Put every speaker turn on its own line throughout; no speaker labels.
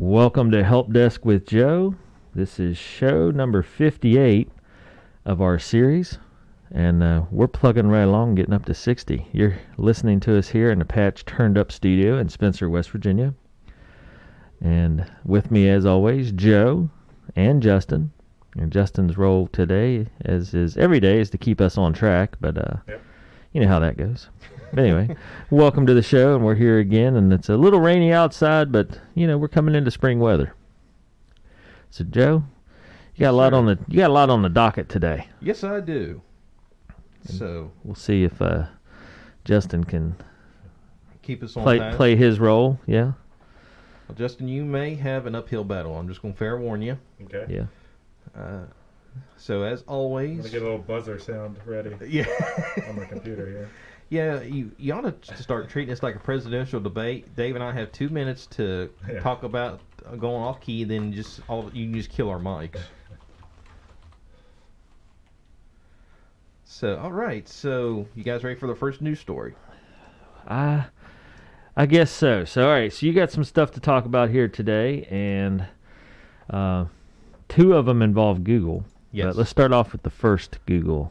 Welcome to Help Desk with Joe. This is show number 58 of our series, and we're plugging right along, getting up to 60. You're listening to us here in the Patch Turned Up studio in Spencer, West Virginia. And with me, as always, Joe and Justin. And Justin's role today, as is every day, is to keep us on track, but
Yep.
you know how that goes. But anyway, welcome to the show, and we're here again, and it's a little rainy outside, but we're coming into spring weather. So Joe, you got a lot on the docket today.
Yes, I do.
And
so
we'll see if Justin can
keep us on task.
play his role. Yeah.
Well, Justin, you may have an uphill battle. I'm just going to fair warn you.
Okay.
Yeah.
So as always,
I'm gonna get a little buzzer sound ready.
Yeah.
On my computer here.
Yeah, you ought to start treating this like a presidential debate. Dave and I have 2 minutes to talk about going off key, then you can just kill our mics. So, all right. So, you guys ready for the first news story?
I guess so. So, all right. So, you got some stuff to talk about here today, and 2 of them involve Google.
Yes.
But let's start off with the first Google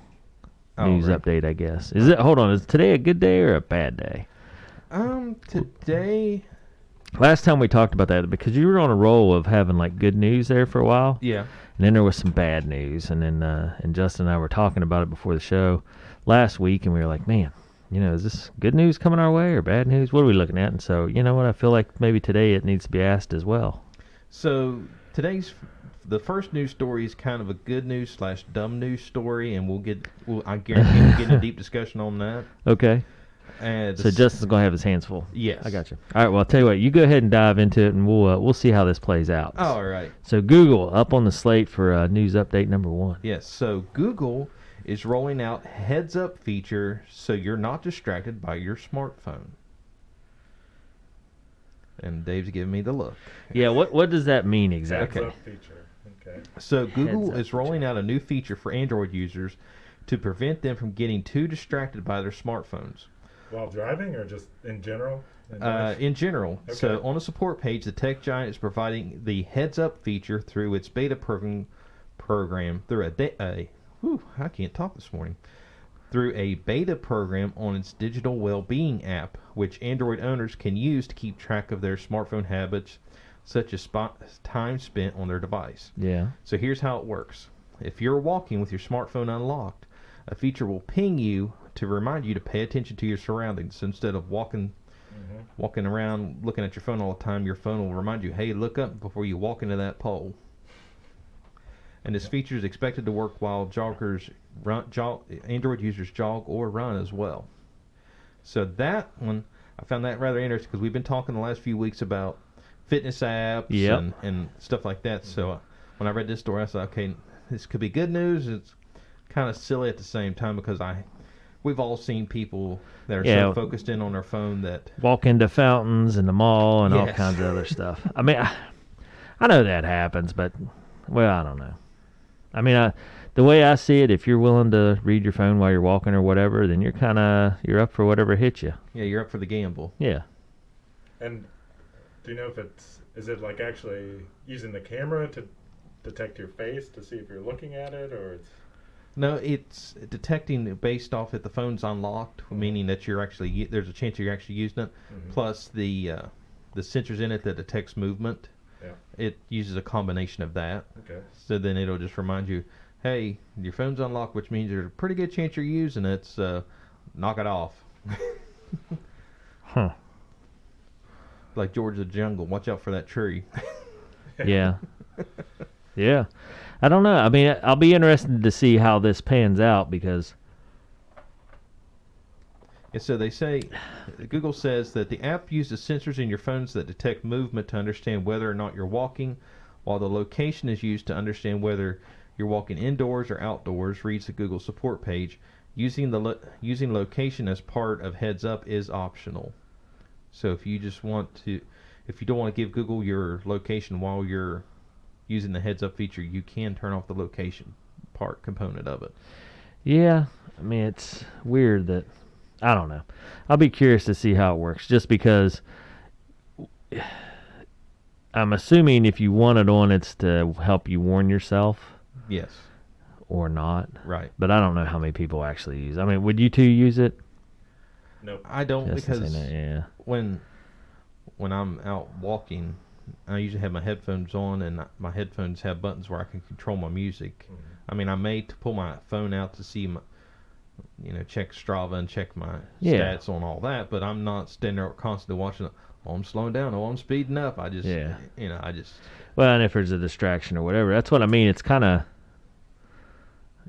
news
right.
update, I guess. Hold on, is today a good day or a bad day?
Today.
Last time we talked about that, because you were on a roll of having like good news there for a while.
Yeah.
And then there was some bad news, and then and Justin and I were talking about it before the show last week, and we were like, man, is this good news coming our way or bad news? What are we looking at? And so, you know what? I feel like maybe today it needs to be asked as well.
So the first news story is kind of a good news / dumb news story, and I guarantee we'll get in a deep discussion on that.
Okay. So Justin's gonna have his hands full.
Yes.
I got you. All right. Well, I'll tell you what. You go ahead and dive into it, and we'll see how this plays out.
All right.
So Google up on the slate for news update number 1.
Yes. So Google is rolling out heads-up feature so you're not distracted by your smartphone. And Dave's giving me the look.
Yeah. What does that mean exactly?
Heads up feature. Okay.
So Google
Heads-up
is rolling out a new feature for Android users to prevent them from getting too distracted by their smartphones.
While driving or just in general?
In general.
Okay.
So on the support page, the tech giant is providing the heads-up feature through its beta program through I can't talk this morning. Through a beta program on its digital well-being app, which Android owners can use to keep track of their smartphone habits, such as time spent on their device.
Yeah.
So here's how it works. If you're walking with your smartphone unlocked, a feature will ping you to remind you to pay attention to your surroundings. So instead of walking around looking at your phone all the time, your phone will remind you, hey, look up before you walk into that pole. And this feature is expected to work while Android users jog or run as well. So that one, I found that rather interesting because we've been talking the last few weeks about fitness apps and stuff like that. So when I read this story, I thought, okay, this could be good news. It's kind of silly at the same time because we've all seen people that are so focused in on their phone that
walk into fountains in the mall and all kinds of other stuff. I mean, I know that happens, but I don't know. I mean, the way I see it, if you're willing to read your phone while you're walking or whatever, then you're up for whatever hits you.
Yeah, you're up for the gamble.
Yeah.
And do you know if is it like actually using the camera to detect your face to see if you're looking at it, or it's...
No, it's detecting based off if the phone's unlocked, meaning that there's a chance you're actually using it.
Mm-hmm.
Plus the sensors in it that detects movement.
Yeah.
It uses a combination of that.
Okay.
So then it'll just remind you, hey, your phone's unlocked, which means there's a pretty good chance you're using it. So knock it off.
Huh.
Like George of the Jungle, watch out for that tree.
Yeah. Yeah. I don't know. I mean, I'll be interested to see how this pans out because...
And so Google says that the app uses sensors in your phones that detect movement to understand whether or not you're walking, while the location is used to understand whether you're walking indoors or outdoors, reads the Google support page. Using location as part of Heads Up is optional. So if you don't want to give Google your location while you're using the Heads Up feature, you can turn off the location component of it.
Yeah, I mean, it's weird that... I don't know. I'll be curious to see how it works, just because I'm assuming if you want it on, it's to help you warn yourself
Yes.
or not.
Right.
But I don't know how many people actually use. I mean, would you two use it?
Nope.
I don't
Just to say
because
no, yeah.
when I'm out walking, I usually have my headphones on, and my headphones have buttons where I can control my music.
Mhm.
I mean, I may pull my phone out to see my, check Strava and check my
Yeah.
stats on all that, but I'm not standing there constantly watching. Oh, I'm slowing down. Oh, I'm speeding up. I just,
Yeah.
I just.
Well, and if there's a distraction or whatever, that's what I mean. It's kind of,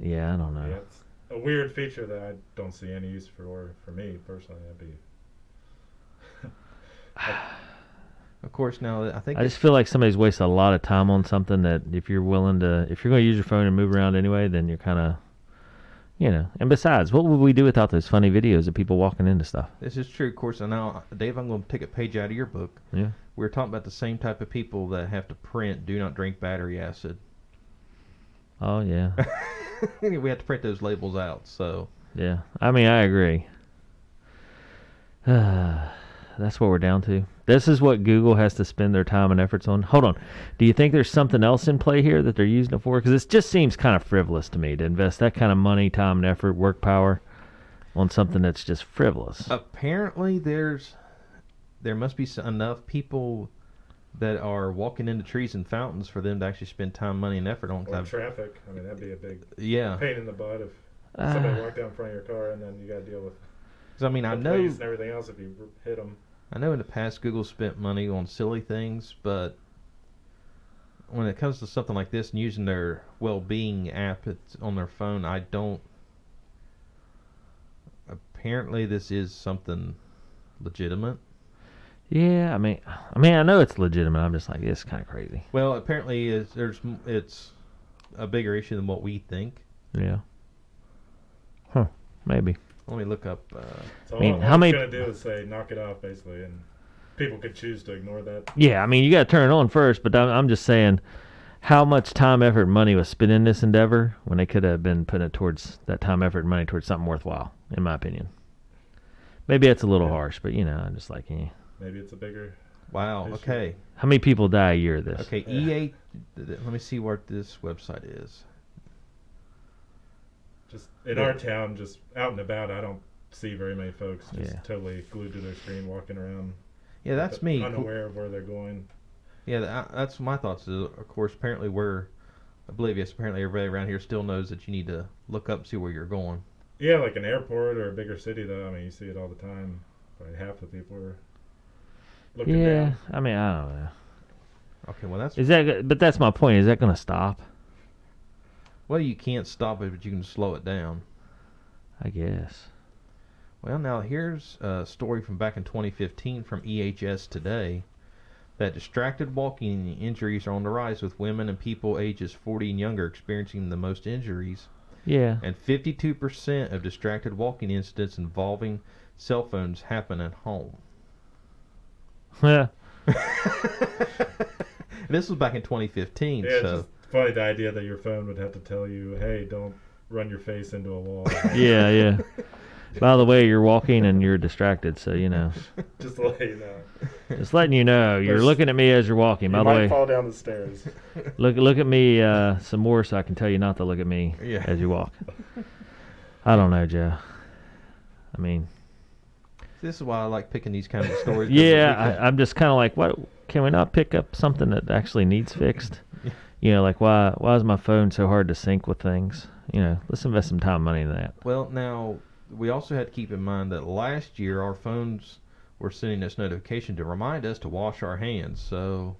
yeah, I don't know.
Yeah, it's a weird feature that I don't see any use for me personally. That'd be.
Of course, now I think
I just feel like somebody's wasted a lot of time on something that if you're going to use your phone and move around anyway, then you're kind of, And besides, what would we do without those funny videos of people walking into stuff?
this is true. Of course, and now, Dave, I'm going to take a page out of your book.
Yeah.
We were talking about the same type of people that have to print "Do not drink battery acid."
Oh yeah.
We have to print those labels out. So
Yeah. I mean, I agree. That's what we're down to. This is what Google has to spend their time and efforts on. Hold on. Do you think there's something else in play here that they're using it for? Because it just seems kind of frivolous to me to invest that kind of money, time, and effort, work power on something that's just frivolous.
apparently, there must be enough people that are walking into trees and fountains for them to actually spend time, money, and effort on.
Or traffic. I mean, that'd be a big
Yeah.
pain in the butt if somebody walked down in front of your car and then you got to deal with
'Cause, I mean, I
the
know.
police and everything else if you hit them.
I know in the past Google spent money on silly things, but when it comes to something like this and using their well-being app on their phone, I don't. Apparently, this is something legitimate.
Yeah, I mean, I know it's legitimate. I'm just like, it's kind of crazy.
Well, apparently, it's a bigger issue than what we think.
Yeah. Huh. Maybe.
Let me look up.
So
I mean,
all
how
it's
many-
going to do is say knock it off, basically, and people could choose to ignore that.
Yeah, I mean, you got to turn it on first, but I'm just saying how much time, effort, and money was spent in this endeavor when they could have been putting it towards that time, effort, and money towards something worthwhile, in my opinion. Maybe that's a little harsh, but, I'm just like, eh.
Maybe it's a bigger.
Wow.
issue.
Okay.
How many people die a year of this?
Okay.
Yeah.
EA. Let me see what this website is.
Just in
Yeah.
our town, just out and about, I don't see very many folks just
Yeah.
totally glued to their screen, walking around.
Yeah, that's me.
Unaware of where they're going.
Yeah, that's my thoughts. Of course, apparently we're oblivious. Apparently, everybody around here still knows that you need to look up and see where you're going.
Yeah, like an airport or a bigger city, though. I mean, you see it all the time. Probably half the people are looking
Yeah,
down.
I mean, I don't know.
Okay, well
But that's my point. Is that going to stop?
well, you can't stop it, but you can slow it down.
I guess.
Well, now here's a story from back in 2015 from EHS Today that distracted walking injuries are on the rise, with women and people ages 40 and younger experiencing the most injuries.
Yeah.
And 52% of distracted walking incidents involving cell phones happen at home.
Yeah.
This was back in 2015,
Yeah, it's
so
just funny the idea that your phone would have to tell you, hey, don't run your face into a wall.
Yeah. By the way, you're walking and you're distracted, so
Just to let you know.
Just letting you know, you're
There's-
looking at me as you're walking. By
You
the
might
way,
fall down the stairs.
look at me some more, so I can tell you not to look at me
Yeah.
as you walk. I don't know, Joe. I mean,
this is why I like picking these kind of stories. 'cause
yeah, I'm just kind of like, what? Can we not pick up something that actually needs fixed? Like why is my phone so hard to sync with things? Let's invest some time and money in that.
Well, now, we also had to keep in mind that last year our phones were sending us notification to remind us to wash our hands. So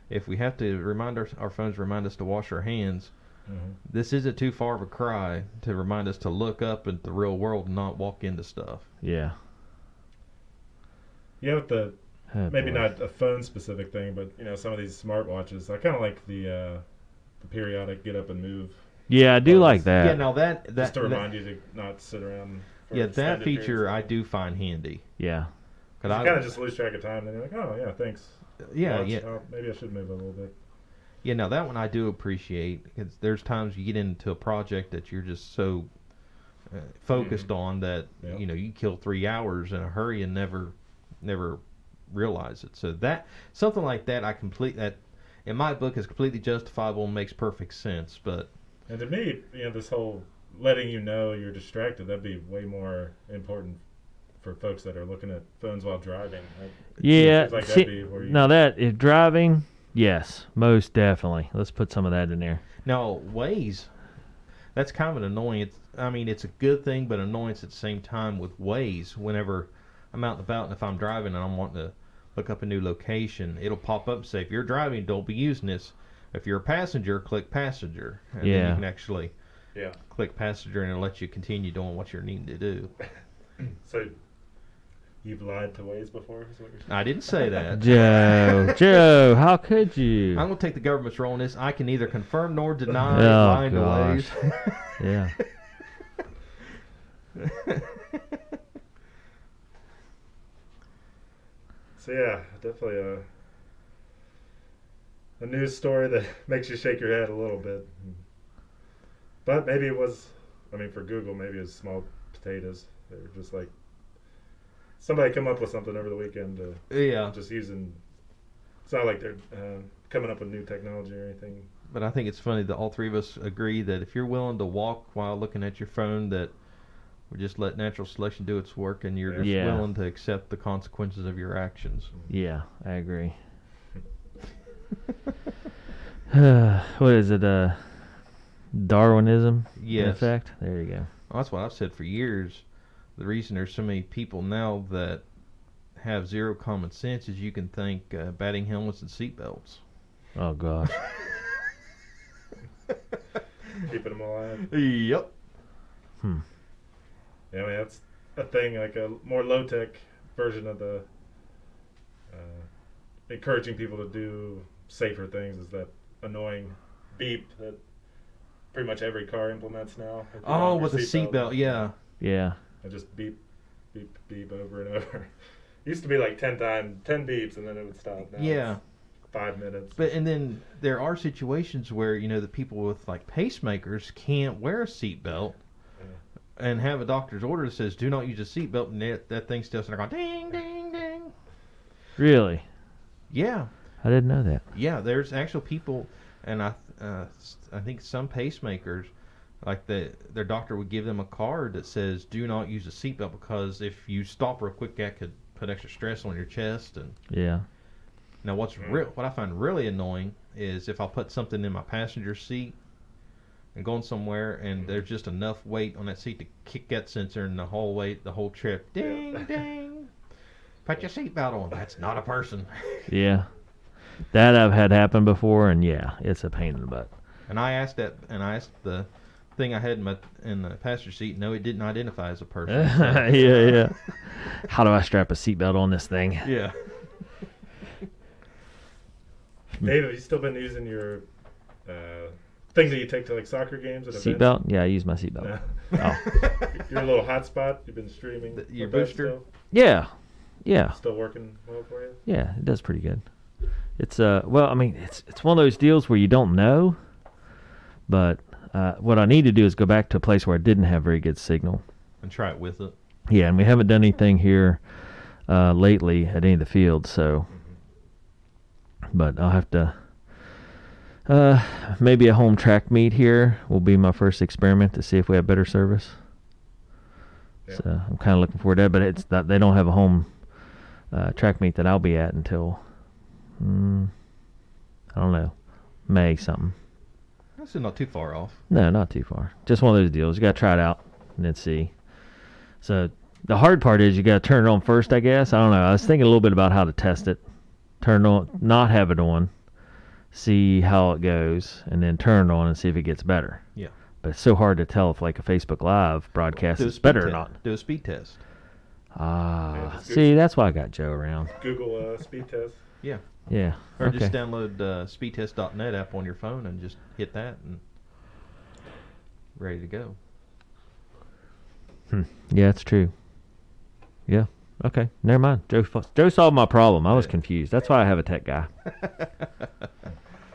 if we have to remind our phones remind us to wash our hands, this isn't too far of a cry to remind us to look up at the real world and not walk into stuff.
Yeah.
Yeah, with the
Oh,
maybe
boy.
not a phone specific thing, but some of these smartwatches, I kind of like the periodic get up and move,
Yeah, I do
Oh,
like
it's-
that.
Yeah, now that
just to
that
remind you to not sit around. For
yeah, that
extended periods
feature
of
I
time.
do find handy.
Yeah.
You kind of just lose track of time, then you're like, oh yeah, thanks.
yeah,
Watch.
yeah.
Oh, maybe I should move a little bit.
Yeah, now that one I do appreciate, because there's times you get into a project that you're just so focused on that
Yep.
you kill 3 hours in a hurry and never realize it. So that something like that, that in my book is completely justifiable and makes perfect sense. But
And to me, this whole letting you know you're distracted, that'd be way more important for folks that are looking at phones while driving.
Yeah.
Seems like that'd be where you,
Now that if driving, yes, most definitely. Let's put some of that in there.
now Waze, that's kind of an annoying. It's a good thing, but annoyance at the same time with Waze. Whenever I'm out and about, and if I'm driving and I'm wanting to look up a new location, it'll pop up and say, if you're driving, don't be using this. If you're a passenger, click passenger. And then
Yeah.
you can actually
yeah.
click passenger and it'll let you continue doing what you're needing to do.
So you've lied to Waze before? Is what you're saying?
I didn't say that.
Joe, how could you?
I'm going to take the government's role on this. I can neither confirm nor deny
Oh,
lying to
gosh.
Waze.
Yeah.
So yeah, definitely a news story that makes you shake your head a little bit. But maybe it was, for Google, maybe it was small potatoes. They were just like, somebody come up with something over the weekend.
Yeah.
Just using, it's not like they're coming up with new technology or anything.
But I think it's funny that all three of us agree that if you're willing to walk while looking at your phone, that we just let natural selection do its work, and you're just
Yeah.
willing to accept the consequences of your actions.
Yeah, I agree. What is it? Darwinism? In
Yes.
effect? There you go.
Well, that's what I've said for years. The reason there's so many people now that have zero common sense is you can thank batting helmets and seatbelts.
Oh, gosh.
Keeping them alive.
Yep.
Yeah, that's a thing, like a more low-tech version of the encouraging people to do safer things is that annoying beep that pretty much every car implements now. If you're
Oh,
on
with
your
the seatbelt, yeah.
Yeah.
I just beep, beep, beep over and over. Used to be like 10 beeps, and then it would stop. Now
Yeah.
it's 5 minutes.
But and then there are situations where the people with like pacemakers can't wear a seatbelt and have a doctor's order that says do not use a seatbelt, and that thing's still sitting there going ding ding ding.
Really?
Yeah,
I didn't know that.
yeah. There's actual people, and I think some pacemakers, like their doctor would give them a card that says do not use a seatbelt because if you stop real quick, that could put extra stress on your chest. And
Yeah.
now what I find really annoying is if I put something in my passenger seat and going somewhere, and there's just enough weight on that seat to kick that sensor, and the whole trip, ding, ding, put your seatbelt on. That's not a person.
Yeah. That I've had happen before, and yeah, it's a pain in the butt.
And I asked the thing I had in the passenger seat. No, it didn't identify as a person.
Yeah, yeah. How do I strap a seatbelt on this thing?
Yeah.
Dave, have you still been using your thing that you take to like soccer games at events?
Seatbelt? Yeah, I use my seatbelt.
No.
Oh.
Your little hotspot, you've been streaming.
Your
with that
booster?
Still?
Yeah.
Still working well for you?
Yeah, it does pretty good. It's it's one of those deals where you don't know, but what I need to do is go back to a place where I didn't have very good signal.
And try it with it.
Yeah, and we haven't done anything here lately at any of the fields, so. But I'll have to. Maybe a home track meet here will be my first experiment to see if we have better service.
Yeah.
So I'm kind of looking forward to that, but it's not, they don't have a home track meet that I'll be at until I don't know, May something.
That's not too far off.
No, not too far. Just one of those deals. You got to try it out and then see. So the hard part is you got to turn it on first, I guess. I don't know. I was thinking a little bit about how to test it. Turn it on, not have it on, see how it goes, and then turn it on and see if it gets better.
Yeah.
But it's so hard to tell if like a Facebook Live broadcast is better or not.
Do a speed test.
Ah,
just
see, that's why I got Joe around.
Google speed test.
Yeah.
Yeah.
Or
Okay.
just download speedtest.net app on your phone and just hit that and ready to go.
Yeah, it's true. Yeah. Okay. Never mind. Joe solved my problem. I was confused. That's why I have a tech guy. All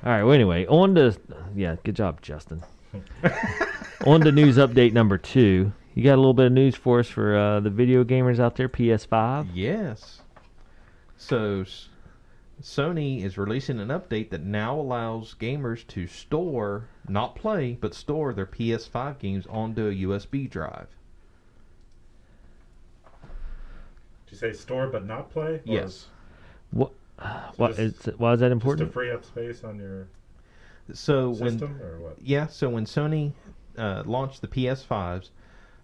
right. Well, anyway, on to good job, Justin. On to news update number 2. You got a little bit of news for us for the video gamers out there, PS5.
Yes. So Sony is releasing an update that now allows gamers to store, not play, but store their PS5 games onto a USB drive.
Did you say store but not play? Or
Yes.
What?
So
Why is that
just
important?
to free up space on your
So
system, or what?
so when Sony launched the PS5s,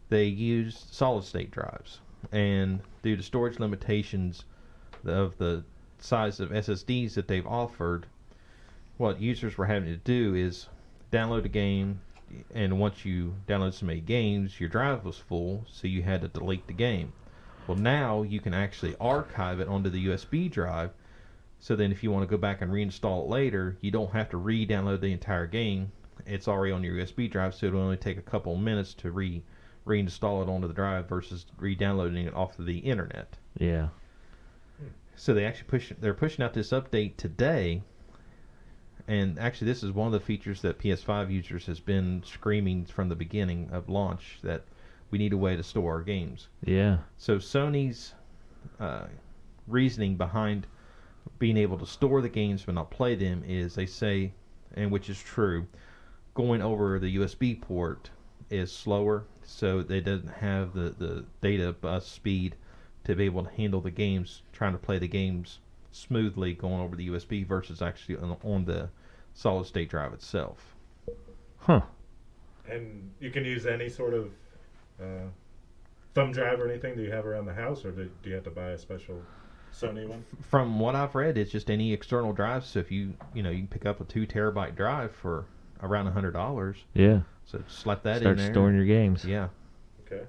they used solid state drives, and due to storage limitations of the size of SSDs that they've offered, what users were having to do is download a game, and once you download so many games, your drive was full, so you had to delete the game. Well, now you can actually archive it onto the USB drive, so then if you want to go back and reinstall it later, you don't have to re-download the entire game. It's already on your USB drive, so it'll only take a couple of minutes to reinstall it onto the drive versus re-downloading it off of the internet.
Yeah.
So they're pushing out this update today, and actually this is one of the features that PS5 users has been screaming from the beginning of launch, that we need a way to store our games.
Yeah.
So Sony's reasoning behind being able to store the games but not play them is, they say, and which is true, going over the USB port is slower, so it doesn't have the data bus speed to be able to handle the games, trying to play the games smoothly going over the USB versus actually on the solid state drive itself.
Huh.
And you can use any sort of thumb drive or anything that you have around the house, or do you have to buy a special Sony one?
From what I've read, it's just any external drive. So if you can pick up a 2 terabyte drive for around $100.
Yeah.
So slap that
Start
in there.
storing your games.
Yeah.
Okay.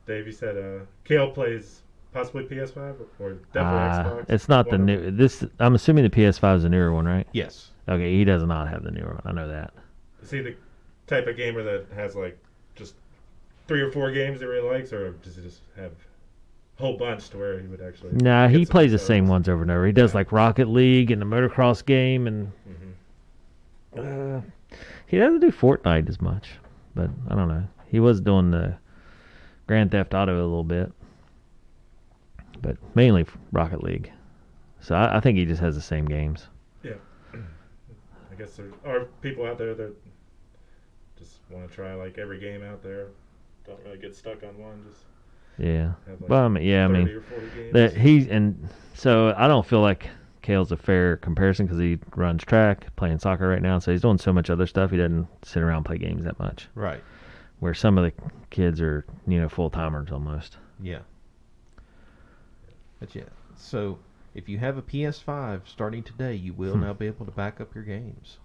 Dave, you said Kale plays possibly PS5 or definitely Xbox.
It's not the
One of
new. This I'm assuming the PS5 is the newer one, right?
Yes.
Okay, he does not have the newer one. I know that.
Is he the type of gamer that has like just 3 or 4 games he really likes, or does he just have a whole bunch to where he would actually?
Nah,
get
he
some
plays the
titles?
same ones over and over. He does
Yeah.
like Rocket League and the motocross game, and
Mhm.
he doesn't do Fortnite as much. But I don't know. He was doing the Grand Theft Auto a little bit, but mainly Rocket League. So I think he just has the same games.
Yeah. I guess there are people out there that just want to try like every game out there. Don't really get stuck on one. Just
Yeah.
have like
Well, I mean,
30 or 40 games.
that he's and so I don't feel like Kale's a fair comparison because he runs track, playing soccer right now, so he's doing so much other stuff. He doesn't sit around and play games that much.
Right.
Where some of the kids are, full timers almost.
Yeah. But yeah. So if you have a PS5 starting today, you will now be able to back up your games.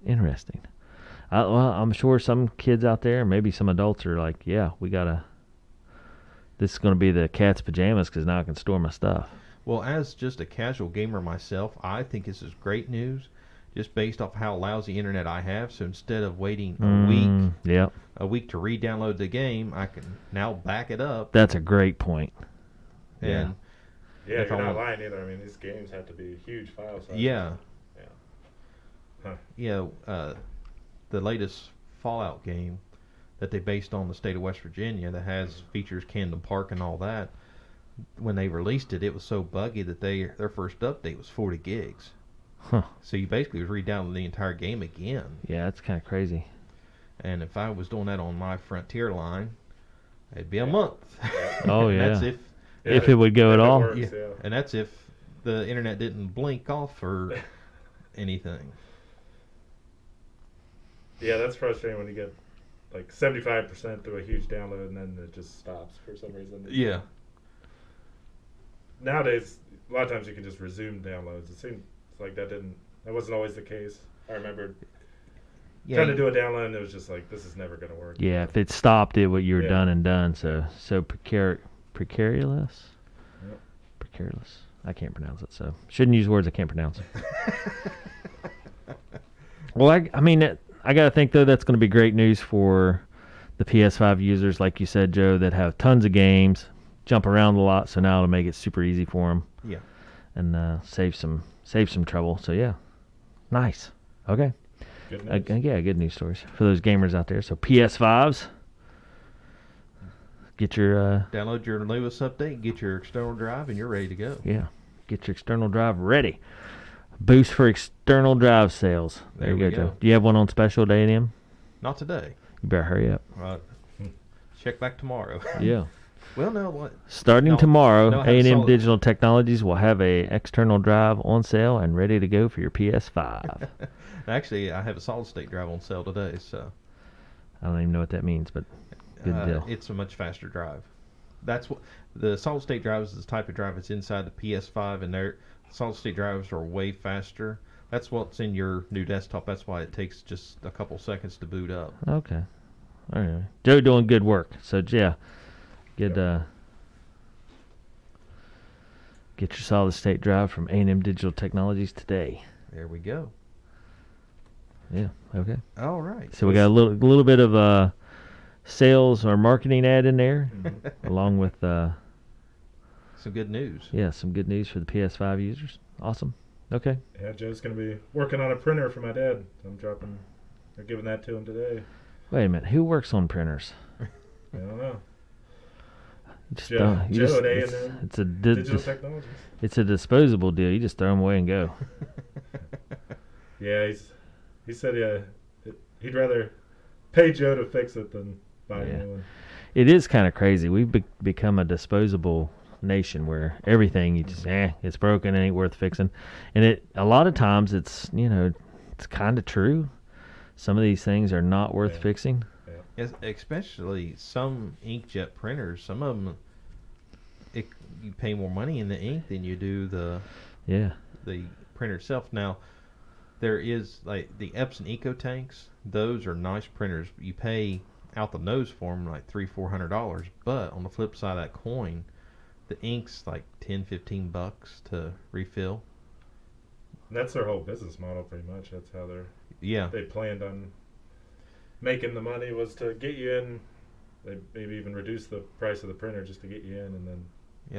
Interesting. Well, I'm sure some kids out there, maybe some adults, are like, yeah, this is going to be the cat's pajamas because now I can store my stuff.
Well, as just a casual gamer myself, I think this is great news, just based off how lousy internet I have. So instead of waiting
Yep.
a week to re-download the game, I can now back it up.
That's a great point.
And
Yeah,
if
you're
I
not
want-
lying either. I mean, these games have to be huge file sizes.
yeah,
Huh.
the latest Fallout game that they based on the state of West Virginia that has features Camden Park and all that. When they released it, it was so buggy that their first update was 40 gigs.
Huh.
So you basically was re-downloading the entire game again.
Yeah, that's kind of crazy.
And if I was doing that on my Frontier line, it'd be a month.
Oh,
And that's
yeah.
if
If it would go
if
at
it
all.
works,
yeah.
yeah.
And that's if the internet didn't blink off or anything.
Yeah, that's frustrating when you get like 75% through a huge download and then it just stops for some reason.
Yeah.
Nowadays, a lot of times you can just resume downloads. It seems like that wasn't always the case. I remember trying to do a download and it was just like, this is never going to work.
Yeah, if it stopped, you were
Yeah.
done and done. So precarious.
Yep.
Precarious. I can't pronounce it, so shouldn't use words I can't pronounce. Well, I mean, I got to think, though, that's going to be great news for the PS5 users, like you said, Joe, that have tons of games, jump around a lot, so now it'll make it super easy for them.
Yeah.
And save some trouble. So, yeah. Nice. Okay.
Good news.
Yeah, good news stories for those gamers out there. So PS5s, get your
Download your newest update, get your external drive, and you're ready to go.
get your external drive ready. Boost for external drive sales. There you go, Joe. Do you have one on special at A&M?
Not today.
You better hurry up.
Check back tomorrow.
Yeah.
Well, no, what?
Starting tomorrow,
no, I have
A&M
solid-
Digital Technologies will have a external drive on sale and ready to go for your PS5.
Actually, I have a solid state drive on sale today, so
I don't even know what that means, but good deal.
it's a much faster drive. That's what the solid state drive is. The type of drive that's inside the PS5, and their solid state drives are way faster. That's what's in your new desktop. That's why it takes just a couple seconds to boot up.
Okay. All right. Joe doing good work. So, yeah, get your solid state drive from A&M Digital Technologies today.
There we go.
Yeah, okay.
All right.
So we got a little bit of sales or marketing ad in there, along with
some good news.
Yeah, some good news for the PS5 users. Awesome. Okay.
Yeah, Joe's gonna be working on a printer for my dad. They're giving that to him today.
Wait a minute. Who works on printers?
I don't know.
Joe
at A&M
it's a
Digital Technologies.
It's a disposable deal. You just throw them away and go.
Yeah, he said he'd rather pay Joe to fix it than buy a new one.
It is kind of crazy. We've become a disposable nation where everything you just it's broken, it ain't worth fixing. And a lot of times it's it's kind of true. Some of these things are not worth fixing.
Yes, especially some inkjet printers. Some of them, you pay more money in the ink than you do the printer itself. Now, there is like the Epson Eco Tanks. Those are nice printers. You pay out the nose for them like $300-400, but on the flip side of that coin, the ink's like $10-15 to refill.
And that's their whole business model, pretty much. That's how they planned on making the money, was to get you in. They maybe even reduce the price of the printer just to get you in, and then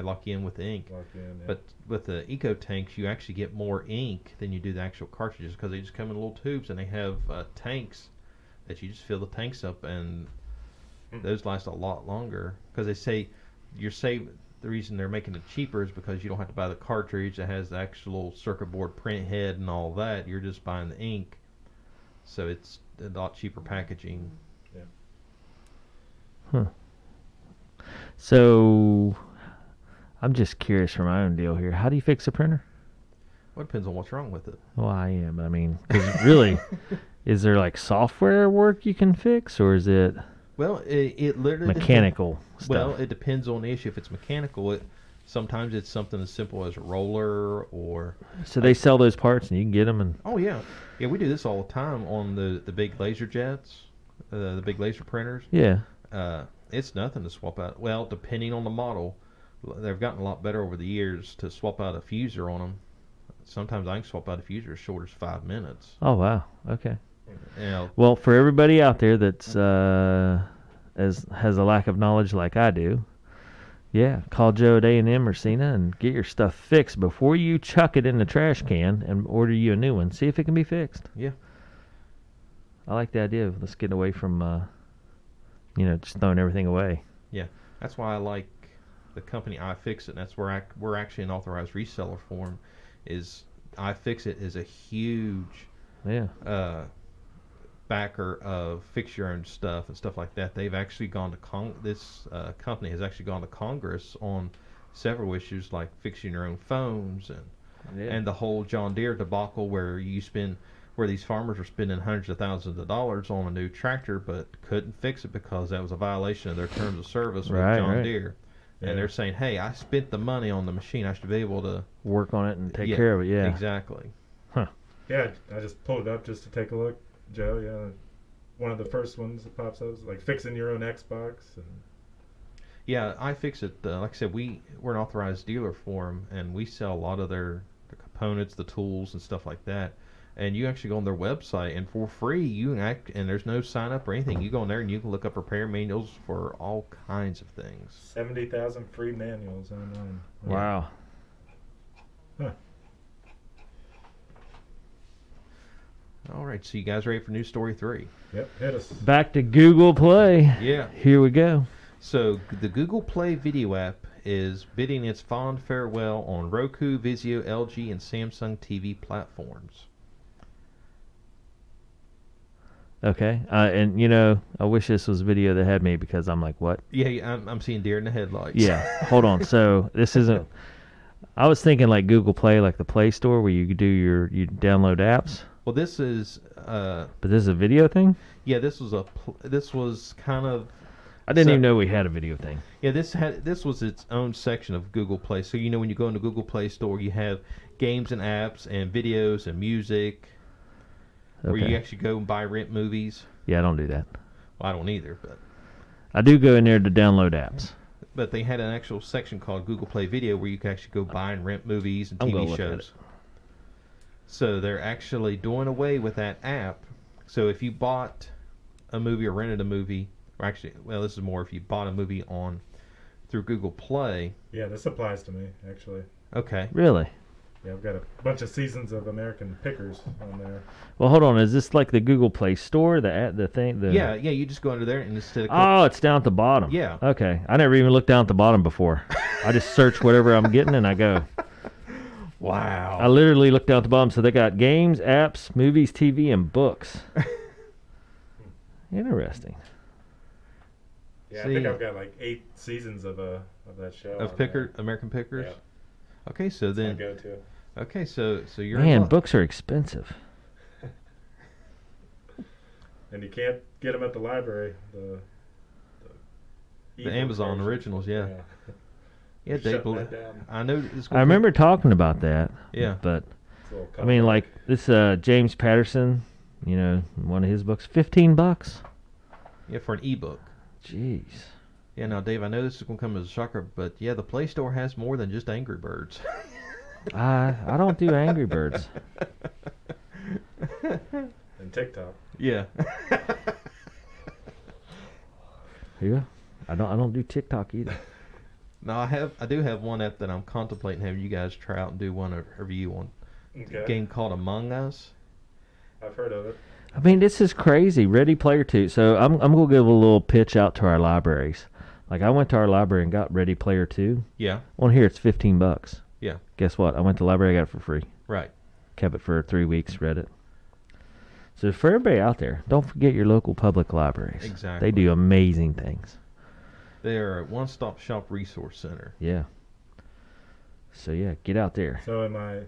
lock you in with the ink.
Lock you in,
But with the Eco Tanks, you actually get more ink than you do the actual cartridges, because they just come in little tubes, and they have tanks that you just fill the tanks up, and those last a lot longer, because they say you're saving. The reason they're making it cheaper is because you don't have to buy the cartridge that has the actual circuit board print head and all that. You're just buying the ink, so it's a lot cheaper packaging.
So I'm just curious for my own deal here. How do you fix a printer?
Well, it depends on what's wrong with it.
Well, I am. I mean, 'cause really, is there like software work you can fix, or is it
it literally
mechanical stuff?
Well, it depends on the issue. If it's mechanical, sometimes it's something as simple as a roller or.
So they sell those parts and you can get them and.
Oh yeah, we do this all the time on the big laser jets, the big laser printers.
Yeah.
It's nothing to swap out. Well, depending on the model, they've gotten a lot better over the years to swap out a fuser on them. Sometimes I can swap out a fuser as short as 5 minutes.
Oh wow. Okay.
Yeah.
Well, for everybody out there that's has a lack of knowledge like I do, call Joe at A&M or Cena and get your stuff fixed before you chuck it in the trash can and order you a new one. See if it can be fixed.
Yeah.
I like the idea of let's get away from just throwing everything away.
Yeah, that's why I like the company iFixit. That's where we're actually an authorized reseller for them. Is iFixit is a huge backer of fix your own stuff and stuff like that. They've actually gone to this company has actually gone to Congress on several issues like fixing your own phones and the whole John Deere debacle where these farmers were spending hundreds of thousands of dollars on a new tractor but couldn't fix it because that was a violation of their terms of service with John Deere. Yeah. And they're saying, hey, I spent the money on the machine. I should be able to
work on it and take care of it. Yeah,
exactly.
Huh.
Yeah, I just pulled it up just to take a look, Joe. Yeah, one of the first ones that pops up is like fixing your own Xbox.
Yeah, iFixit. Like I said, we're an authorized dealer for them, and we sell a lot of their components, the tools, and stuff like that. And you actually go on their website, and for free, and there's no sign up or anything. You go in there and you can look up repair manuals for all kinds of things.
70,000 free manuals online.
Wow.
Huh.
All right, so you guys ready for news story 3?
Yep, hit us.
Back to Google Play.
Yeah.
Here we go.
So the Google Play Video app is bidding its fond farewell on Roku, Vizio, LG, and Samsung TV platforms.
Okay. And I wish this was video that had me because I'm like, what?
Yeah, I'm seeing deer in the headlights.
Yeah. Hold on. So this isn't. I was thinking like Google Play, like the Play Store where you you download apps.
Well, this is.
But this is a video thing.
Yeah, this was kind of.
I didn't even know we had a video thing.
Yeah, this was its own section of Google Play. So when you go into Google Play Store, you have games and apps and videos and music, where you actually go and buy rent movies.
Yeah, I don't do that.
Well, I don't either, but
I do go in there to download apps.
But they had an actual section called Google Play Video where you can actually go buy and rent movies and TV shows. So they're actually doing away with that app. So if you bought a movie or rented a movie, or actually, well, this is more if you bought a movie through Google Play.
Yeah, this applies to me, actually.
Okay.
Really?
Yeah, I've got a bunch of seasons of American Pickers on there.
Well, hold on. Is this like the Google Play Store, the thing?
Yeah, you just go under there and instead of
oh, it's down at the bottom.
Yeah.
Okay. I never even looked down at the bottom before. I just search whatever I'm getting and I go.
Wow.
I literally looked down at the bottom. So they got games, apps, movies, TV, and books. Interesting.
Yeah, I think I've got like 8 seasons of that show.
Of American Pickers?
Yeah.
Okay, so then.
That's my go-to.
Okay, so you're.
Man, books are expensive.
And you can't get them at the library.
The Amazon originals, yeah. Yeah, Dave. I know.
I remember talking about that.
Yeah.
But I mean, like this James Patterson, one of his books, $15.
Yeah, for an ebook.
Jeez.
Yeah, now Dave, I know this is going to come as a shocker, but yeah, the Play Store has more than just Angry Birds.
I don't do Angry Birds.
And TikTok.
Yeah.
Yeah. I don't do TikTok either.
No, I do have one app that I'm contemplating having you guys try out and do one review on.
Okay.
A game called Among Us.
I've heard of it.
I mean, this is crazy. Ready Player 2. So I'm going to give a little pitch out to our libraries. Like I went to our library and got Ready Player 2.
Yeah.
On here it's $15.
Yeah.
Guess what? I went to the library, I got it for free.
Right.
Kept it for 3 weeks, read it. So for everybody out there, don't forget your local public libraries.
Exactly.
They do amazing things.
They are a one-stop shop resource center.
Yeah. So yeah, get out there.
So am I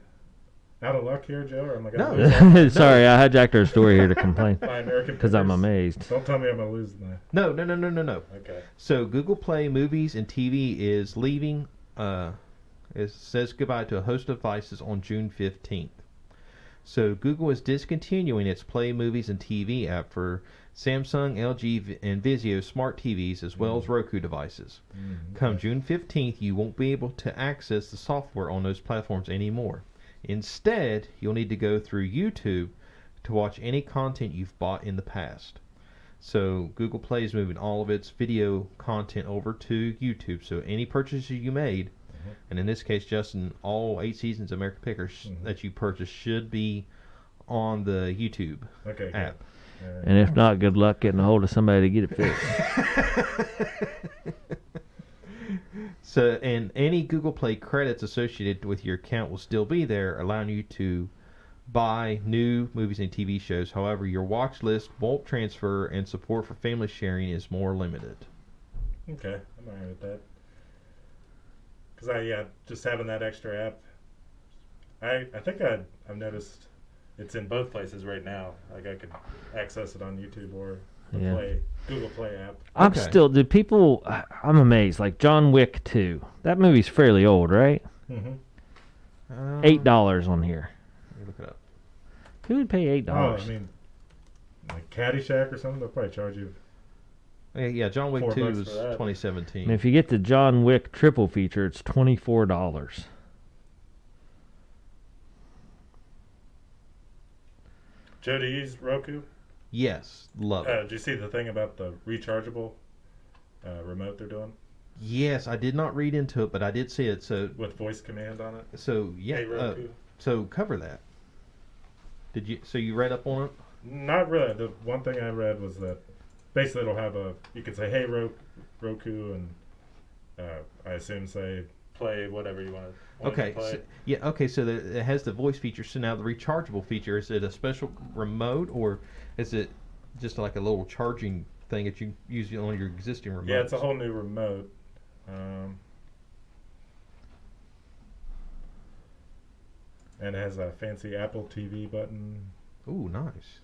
out of luck here, Joe, or am I
No.
going to lose?
Sorry, I hijacked our story here to complain.
My American
Because I'm
Pickers?
amazed.
Don't tell me I'm going to lose now.
No.
Okay.
So Google Play Movies and TV is leaving. It says goodbye to a host of devices on June 15th. So Google is discontinuing its Play Movies and TV app for Samsung, LG, and Vizio smart TVs as well as Roku devices. Come June 15th, you won't be able to access the software on those platforms anymore. Instead, you'll need to go through YouTube to watch any content you've bought in the past. So Google Play is moving all of its video content over to YouTube. So any purchases you made, and in this case, Justin, all 8 seasons of American Pickers that you purchased should be on the YouTube app.
Right.
And if not, good luck getting a hold of somebody to get it fixed.
So, and any Google Play credits associated with your account will still be there, allowing you to buy new movies and TV shows. However, your watch list won't transfer, and support for family sharing is more limited.
Okay, I'm alright with that. Because just having that extra app, I think I've noticed it's in both places right now. Like I could access it on YouTube or the Google Play app.
I'm amazed. Like John Wick 2. That movie's fairly old, right?
Mm-hmm.
$8 on here.
Let me look it up.
Who would pay $8?
Oh, I mean, like Caddyshack or something, they'll probably charge you.
Yeah, John Wick 2
$4
was
for that.
2017.
And if you get the John Wick triple feature, it's $24.
Joe, do you use Roku?
Yes, love it.
Did you see the thing about the rechargeable remote they're doing?
Yes, I did not read into it, but I did see it. So
With voice command on it?
So yeah,
Hey, Roku.
so cover that. Did you? So you read up on it?
Not really. The one thing I read was that basically it'll have you can say, hey, Roku, and I assume say play whatever you want to
Okay.
play.
So it has the voice feature. So now the rechargeable feature, is it a special remote, or is it just like a little charging thing that you use on your existing remote?
Yeah, it's a whole new remote. And it has a fancy Apple TV button.
Ooh, nice.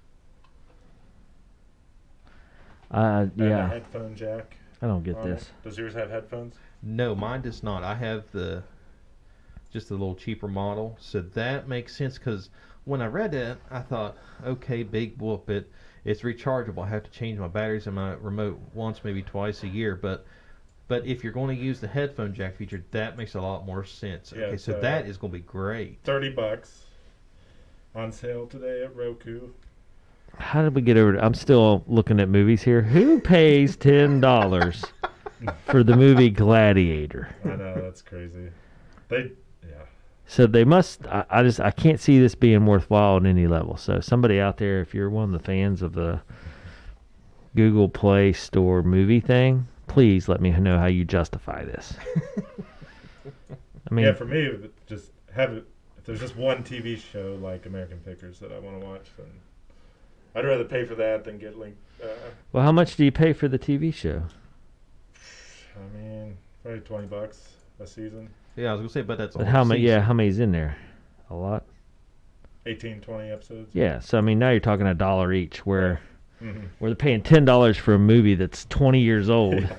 And a
Yeah,
headphone jack.
I don't get
on
this.
it. Does yours have headphones?
No, mine does not. I have just the little cheaper model, so that makes sense. Because when I read that, I thought, okay, big whoop, it's rechargeable. I have to change my batteries in my remote once, maybe twice a year. But if you're going to use the headphone jack feature, that makes a lot more sense.
Yeah,
Okay, so that is going to be great.
$30 on sale today at Roku.
How did we get over? I'm still looking at movies here. Who pays $10 for the movie Gladiator?
I know, that's crazy. Yeah.
So they must. I can't see this being worthwhile at any level. So somebody out there, if you're one of the fans of the Google Play Store movie thing, please let me know how you justify this. I mean,
Yeah, for me, just have it. If there's just one TV show like American Pickers that I want to watch, then I'd rather pay for that than get linked.
well, how much do you pay for the TV show?
I mean, probably $20 a season.
Yeah, I was going to say, but that's
But
all
how many?
season.
Yeah, how many's in there? A lot.
18, 20 episodes.
Yeah, so I mean, now you're talking $1 each, where
Mm-hmm.
they're paying $10 for a movie that's 20 years old.
Yeah.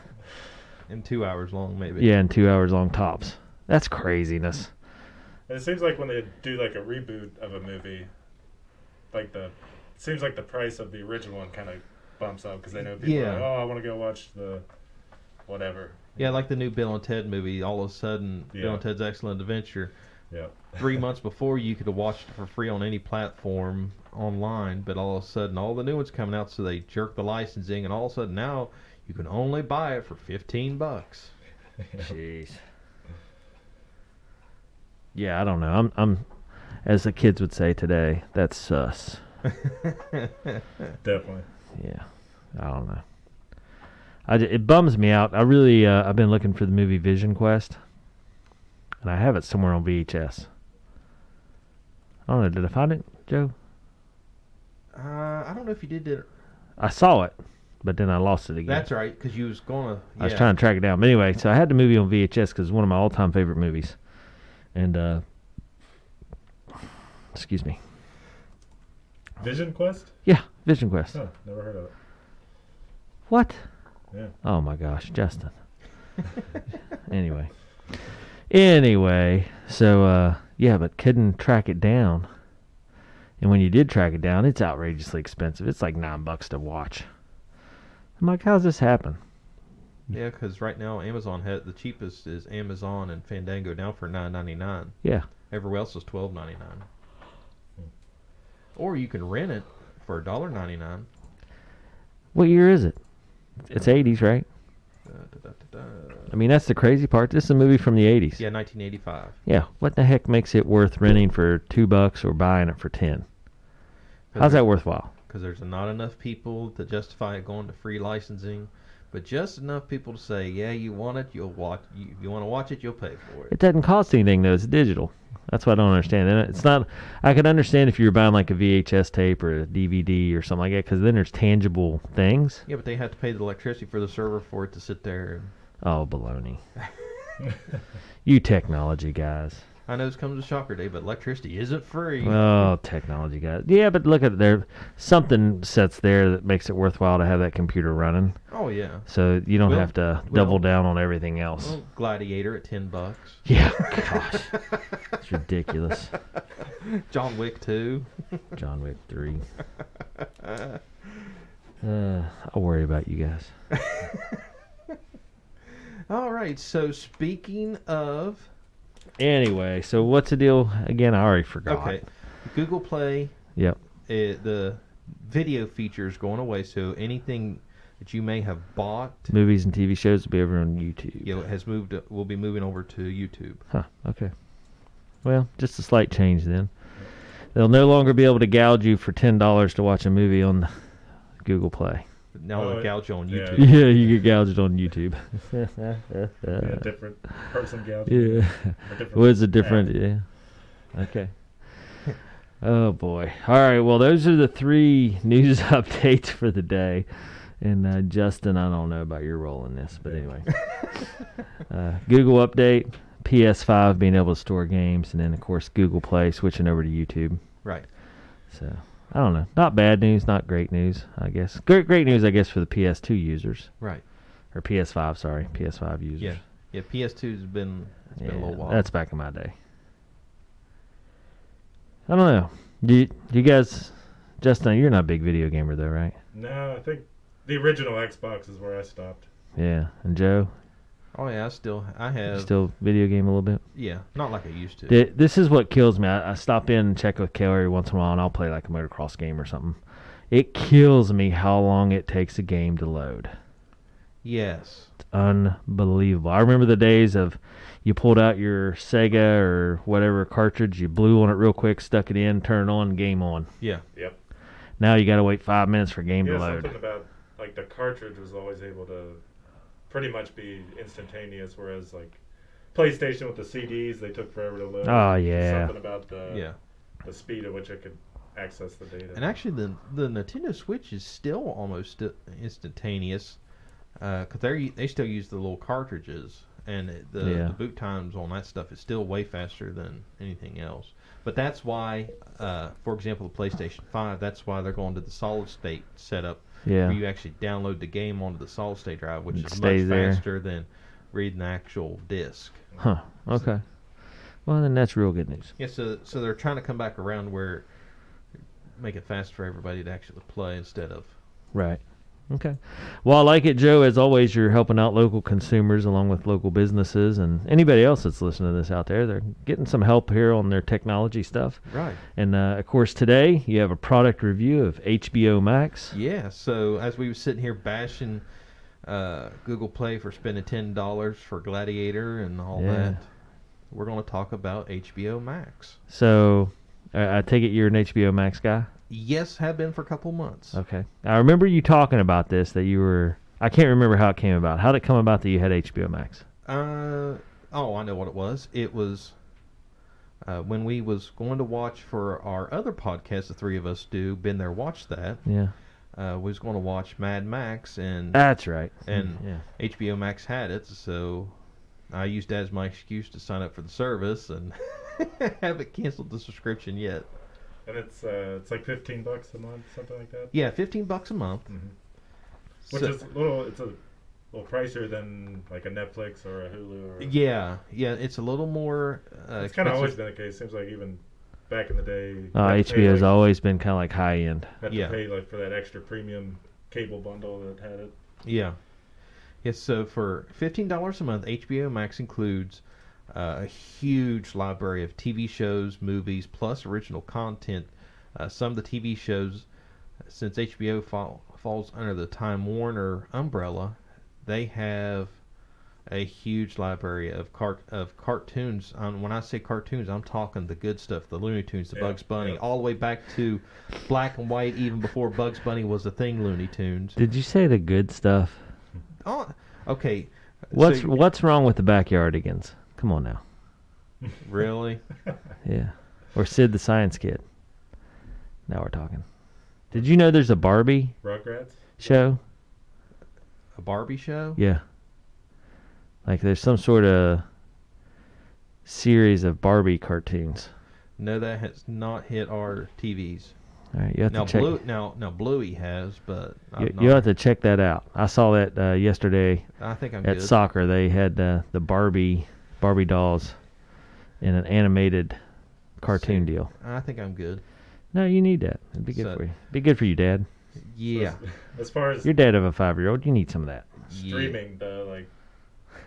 And 2 hours long, maybe.
Yeah, and 2 hours long tops. That's craziness.
And it seems like when they do like a reboot of a movie, it seems like the price of the original one kind of bumps up because they know people are like, oh, I want to go watch the whatever.
Yeah, like the new Bill and Ted movie. All of a sudden,
Yeah.
Bill and Ted's Excellent Adventure.
Yeah.
3 months before, you could have watched it for free on any platform online, but all of a sudden, all the new ones coming out, so they jerk the licensing, and all of a sudden now you can only buy it for $15.
Jeez. Yeah, I don't know. I'm as the kids would say today, that's sus.
Definitely.
Yeah, I don't know. It bums me out. I really, I've been looking for the movie Vision Quest, and I have it somewhere on VHS. I don't know. Did I find it, Joe?
I don't know if you did it.
I saw it, but then I lost it again.
That's right, because you was going to.
I was trying to track it down. But anyway, so I had the movie on VHS because it's one of my all-time favorite movies. And, excuse me.
Vision Quest?
Yeah, Vision Quest.
Huh, never heard of it.
What?
Yeah.
Oh my gosh, Justin. Anyway, so yeah, but couldn't track it down. And when you did track it down, it's outrageously expensive. It's like $9 to watch. I'm like, how's this happen?
Yeah, because right now Amazon the cheapest is Amazon and Fandango down for $9.99.
Yeah.
Everywhere else is $12.99. Or you can rent it for $1.99.
What year is it? It's 80s, right? I mean, that's the crazy part. This is a movie from the 80s.
Yeah, 1985.
Yeah. What the heck makes it worth renting for $2 or buying it for 10? How's that worthwhile?
Because there's not enough people to justify it going to free licensing, but just enough people to say, yeah, you want it, you'll watch. You want to watch it, you'll pay for it.
It doesn't cost anything though. It's digital. That's what I don't understand. And it's not. I could understand if you were buying like a VHS tape or a DVD or something like that, because then there's tangible things.
Yeah, but they have to pay the electricity for the server for it to sit there.
Oh, baloney! You technology guys.
I know this comes with Shocker Day, but electricity isn't free.
Oh, technology guys. Yeah, but look at it. There, something sits there that makes it worthwhile to have that computer running.
Oh yeah.
So you don't have to double down on everything else.
Well, Gladiator at $10.
Yeah, gosh, it's ridiculous.
John Wick 2.
John Wick 3. I'll worry about you guys.
All right. So speaking of.
Anyway, so what's the deal again? I already forgot.
Okay. Google Play.
Yep.
The video feature is going away, so anything that you may have bought,
Movies and TV shows will be over on YouTube.
has moved. Will be moving over to YouTube.
Huh. Okay. Well, just a slight change then. They'll no longer be able to gouge you for $10 to watch a movie on Google Play.
Now
Oh,
they gouge you on
yeah.
YouTube.
Yeah, you get gouged on YouTube.
Yeah, different person gouging.
Yeah.
Or different
Was a different,
ad.
yeah. Okay. Oh boy. All right. Well, those are the 3 news updates for the day. And Justin, I don't know about your role in this, but anyway. Google update, PS5 being able to store games, and then of course Google Play switching over to YouTube.
Right.
So I don't know. Not bad news, not great news, I guess. Great news, I guess, for the PS2 users.
Right.
Or PS5, sorry, PS5 users.
Yeah. Yeah. PS2's been been a little while.
That's back in my day. I don't know. Do you guys, Justin, you're not a big video gamer though, right?
No, I think the original Xbox is where I stopped.
Yeah. And Joe,
Oh yeah, I have.
still video game a little bit?
Yeah, not like I used to.
This is what kills me. I stop in and check with Kale every once in a while, and I'll play like a motocross game or something. It kills me how long it takes a game to load.
Yes.
It's unbelievable. I remember the days of you pulled out your Sega or whatever cartridge, you blew on it real quick, stuck it in, turned it on, game on.
Yeah.
Yep.
Now you got to wait 5 minutes for game to
Yeah,
load.
something about like the cartridge was always able to pretty much be instantaneous, whereas like PlayStation with the CDs, they took forever to load.
Oh,
Just
yeah.
something about the speed at which it could access the data.
And actually, the Nintendo Switch is still almost instantaneous, because they still use the little cartridges, and the boot times on that stuff is still way faster than anything else. But that's why, for example, the PlayStation 5, that's why they're going to the solid state setup,
Yeah.
where you actually download the game onto the solid state drive, which
It
is much
stays there.
faster than reading the actual disc.
Huh. Okay. Well, then that's real good news.
Yeah, so they're trying to come back around where make it fast for everybody to actually play instead of.
Right. Okay. Well, I like it, Joe. As always, you're helping out local consumers along with local businesses and anybody else that's listening to this out there. They're getting some help here on their technology stuff.
Right.
And, of course, today you have a product review of HBO Max.
Yeah, so as we were sitting here bashing Google Play for spending $10 for Gladiator and all that, we're going to talk about HBO Max.
So I take it you're an HBO Max guy?
Yes, have been for a couple months.
Okay. I remember you talking about this, that you were... I can't remember how it came about. How did it come about that you had HBO Max?
I know what it was. It was when we was going to watch for our other podcast, the three of us do, Been There, Watch That.
Yeah.
We was going to watch Mad Max, and
That's right.
and
Yeah.
HBO Max had it, so I used that as my excuse to sign up for the service, and haven't canceled the subscription yet.
And it's like $15 a month, something like that.
Yeah, $15 a month.
Mm-hmm. Which
So-
is a little pricier than like a Netflix or a Hulu. Or
Yeah, it's a little more.
It's kind of always been the case. Seems like even back in the day.
HBO's always been kind of like high end.
Had to
Yeah.
pay like for that extra premium cable bundle that had it.
Yeah. Yes, so for $15 a month, HBO Max includes a huge library of TV shows, movies, plus original content. Some of the TV shows, since HBO falls under the Time Warner umbrella, they have a huge library of cartoons. When I say cartoons, I'm talking the good stuff, the Looney Tunes, the Bugs Bunny, all the way back to black and white, even before Bugs Bunny was a thing, Looney Tunes.
Did you say the good stuff?
Oh, okay.
What's wrong with the Backyardigans? Come on now.
Really?
Yeah. Or Sid the Science Kid. Now we're talking. Did you know there's a Barbie
Rugrats?
show?
A Barbie show?
Yeah. Like there's some sort of series of Barbie cartoons.
No, that has not hit our TVs.
All right, you have
Now,
to check.
now Bluey has, but
You have to check that out. I saw that yesterday
I think I'm
at
good.
soccer. They had the Barbie dolls in an animated cartoon deal.
I think I'm good.
No, you need that. It'd be good for you. Be good for you, Dad.
Yeah.
As far as
You're dad of a 5-year-old. You need some of that.
streaming, like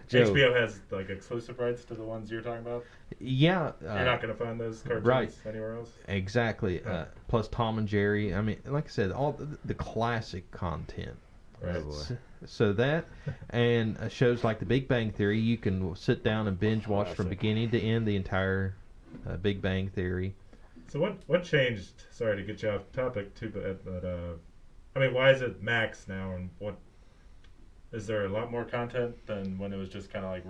Joe.
HBO has like exclusive rights to the ones you're talking about.
Yeah.
You're not going to find those cartoons
right.
anywhere else.
Exactly. Plus Tom and Jerry. I mean, like I said, all the classic content.
Right.
So that and shows like The Big Bang Theory, you can sit down and binge watch from beginning to end the entire Big Bang Theory.
So what changed? Sorry to get you off topic too, but I mean, why is it Max now, and what is there a lot more content than when it was just kind of like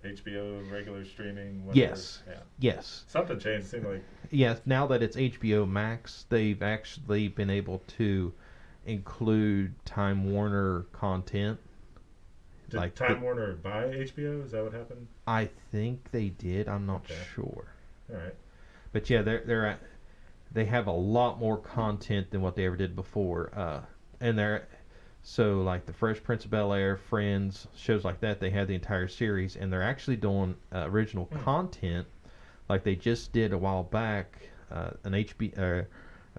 HBO regular streaming? Whatever?
Yes.
Yeah.
Yes.
Something changed. It seemed like.
Yes. Now that it's HBO Max, they've actually been able to include Time Warner content.
Did
Like
Time Warner buy HBO? Is that what happened?
I think they did. I'm not
Okay.
sure.
All right.
But yeah, they have a lot more content than what they ever did before. And they're so like the Fresh Prince of Bel-Air, Friends, shows like that. They had the entire series, and they're actually doing original content, like they just did a while back, an a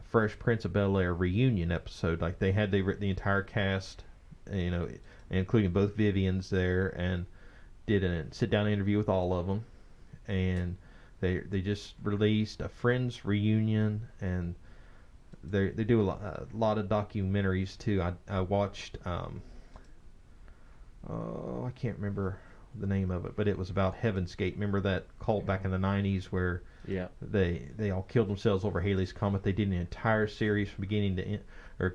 Fresh Prince of Bel-Air reunion episode. Like they had the entire cast, you know, including both Vivians there, and did a sit down interview with all of them, and they just released a Friends reunion, and they do a lot of documentaries too. I watched I can't remember the name of it, but it was about Heaven's Gate. Remember that cult back in the 90s where they all killed themselves over Halley's Comet? They did an entire series from beginning to end, or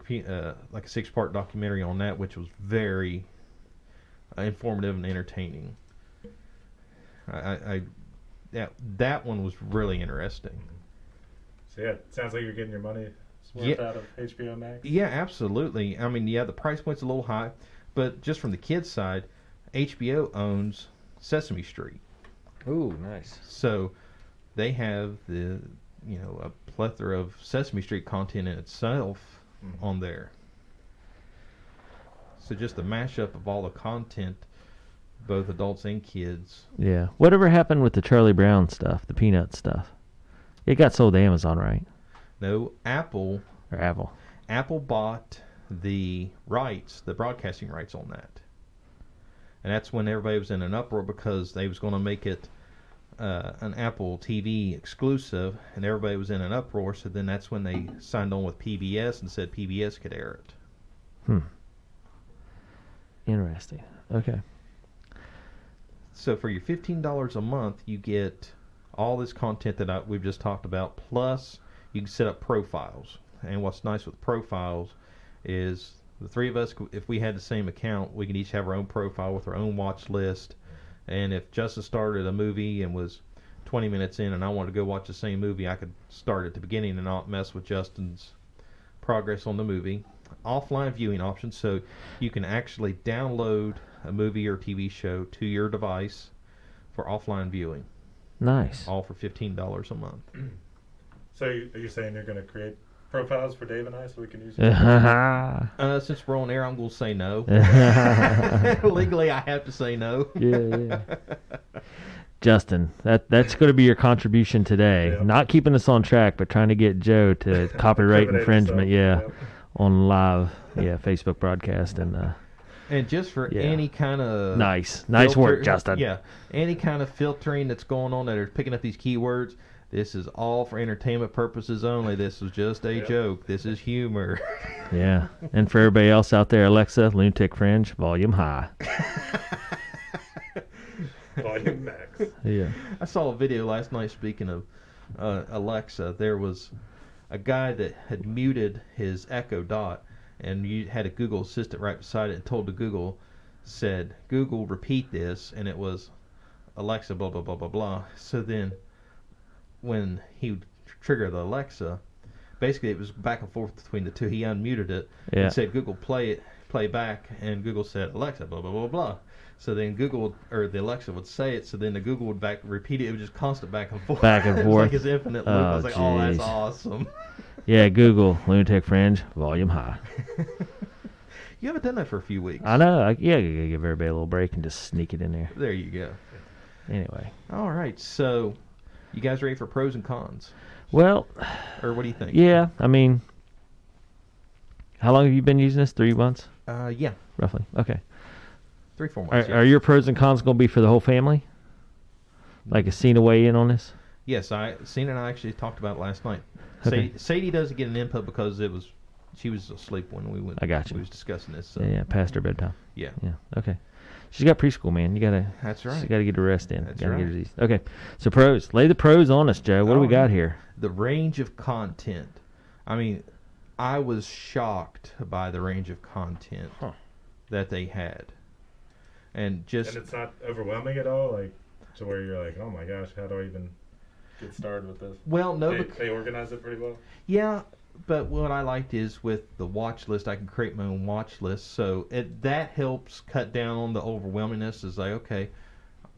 like a 6-part documentary on that, which was very informative and entertaining. That one was really interesting.
So yeah, it sounds like you're getting your money worth
Yeah.
out of HBO Max.
Yeah, absolutely. I mean, yeah, the price point's a little high, but just from the kids' side, HBO owns Sesame Street,
Ooh, nice.
so they have a plethora of Sesame Street content in itself on there. So just the mashup of all the content, both adults and kids.
Yeah. Whatever happened with the Charlie Brown stuff, the Peanut stuff? It got sold to Amazon, right?
No, Apple
Or Apple?
Apple bought the rights, the broadcasting rights on that. And that's when everybody was in an uproar because they was going to make it an Apple TV exclusive, and everybody was in an uproar. So then that's when they signed on with PBS and said PBS could air it.
Interesting. Okay.
So for your $15 a month, you get all this content that we've just talked about, plus you can set up profiles. And what's nice with profiles is the three of us, if we had the same account, we can each have our own profile with our own watch list. And if Justin started a movie and was 20 minutes in and I wanted to go watch the same movie, I could start at the beginning and not mess with Justin's progress on the movie. Offline viewing options, so you can actually download a movie or TV show to your device for offline viewing.
Nice.
All for $15 a month.
So are you saying you're going to create profiles for Dave and I so we can use it?
Since we're on air, I'm going to say no. Legally, I have to say no.
Yeah. Justin, that's going to be your contribution today.
Yeah.
Not keeping us on track, but trying to get Joe to copyright infringement.
himself.
On live, Facebook broadcast
And just for any kind of
nice
filter,
work, Justin.
Yeah, any kind of filtering that's going on that are picking up these keywords. This is all for entertainment purposes only. This was just a joke. This is humor.
Yeah, and for everybody else out there, Alexa, Lunatic Fringe, volume high.
Volume Max.
Yeah.
I saw a video last night. Speaking of Alexa, there was a guy that had muted his Echo Dot, and you had a Google Assistant right beside it, and told the Google, said, "Google, repeat this," and it was Alexa, blah, blah, blah, blah, blah. So then when he would trigger the Alexa, basically it was back and forth between the two. He unmuted it and said, "Google, play back," and Google said, "Alexa, blah, blah, blah, blah." So then Google or the Alexa would say it, so then the Google would repeat it. It was just constant back and forth.
Back and
It
forth.
was like his infinite loop. I was like, oh, that's
geez.
awesome.
Yeah, Google, Lunatic Fringe, volume high.
You haven't done that for a few weeks.
I know. I gotta give everybody a little break and just sneak it in there.
There you go.
Anyway.
All right, so you guys ready for pros and cons?
Well,
Or what do you think?
yeah, I mean, how long have you been using this? 3 months?
Yeah,
Roughly. Okay.
3-4 months.
Are your pros and cons going to be for the whole family? Like a scene weigh in on this?
Yes, Cena and I actually talked about it last night.
Okay.
Sadie doesn't get an input because she was asleep when we went.
I got you.
We was discussing this. So.
Yeah, past her bedtime.
Yeah.
Yeah, okay. She's got preschool, man. You gotta.
That's right.
She gotta get her rest in.
That's
Gotta get her
right.
these. Okay, so pros. Lay the pros on us, Joe. What do we got here?
The range of content. I mean, I was shocked by the range of content that they had. And
it's not overwhelming at all, like to where you're like, oh my gosh, how do I even get started with this?
Well, no,
They organize it pretty well.
yeah, but what I liked is with the watch list, I can create my own watch list, so that helps cut down on the overwhelmingness. Is like, okay,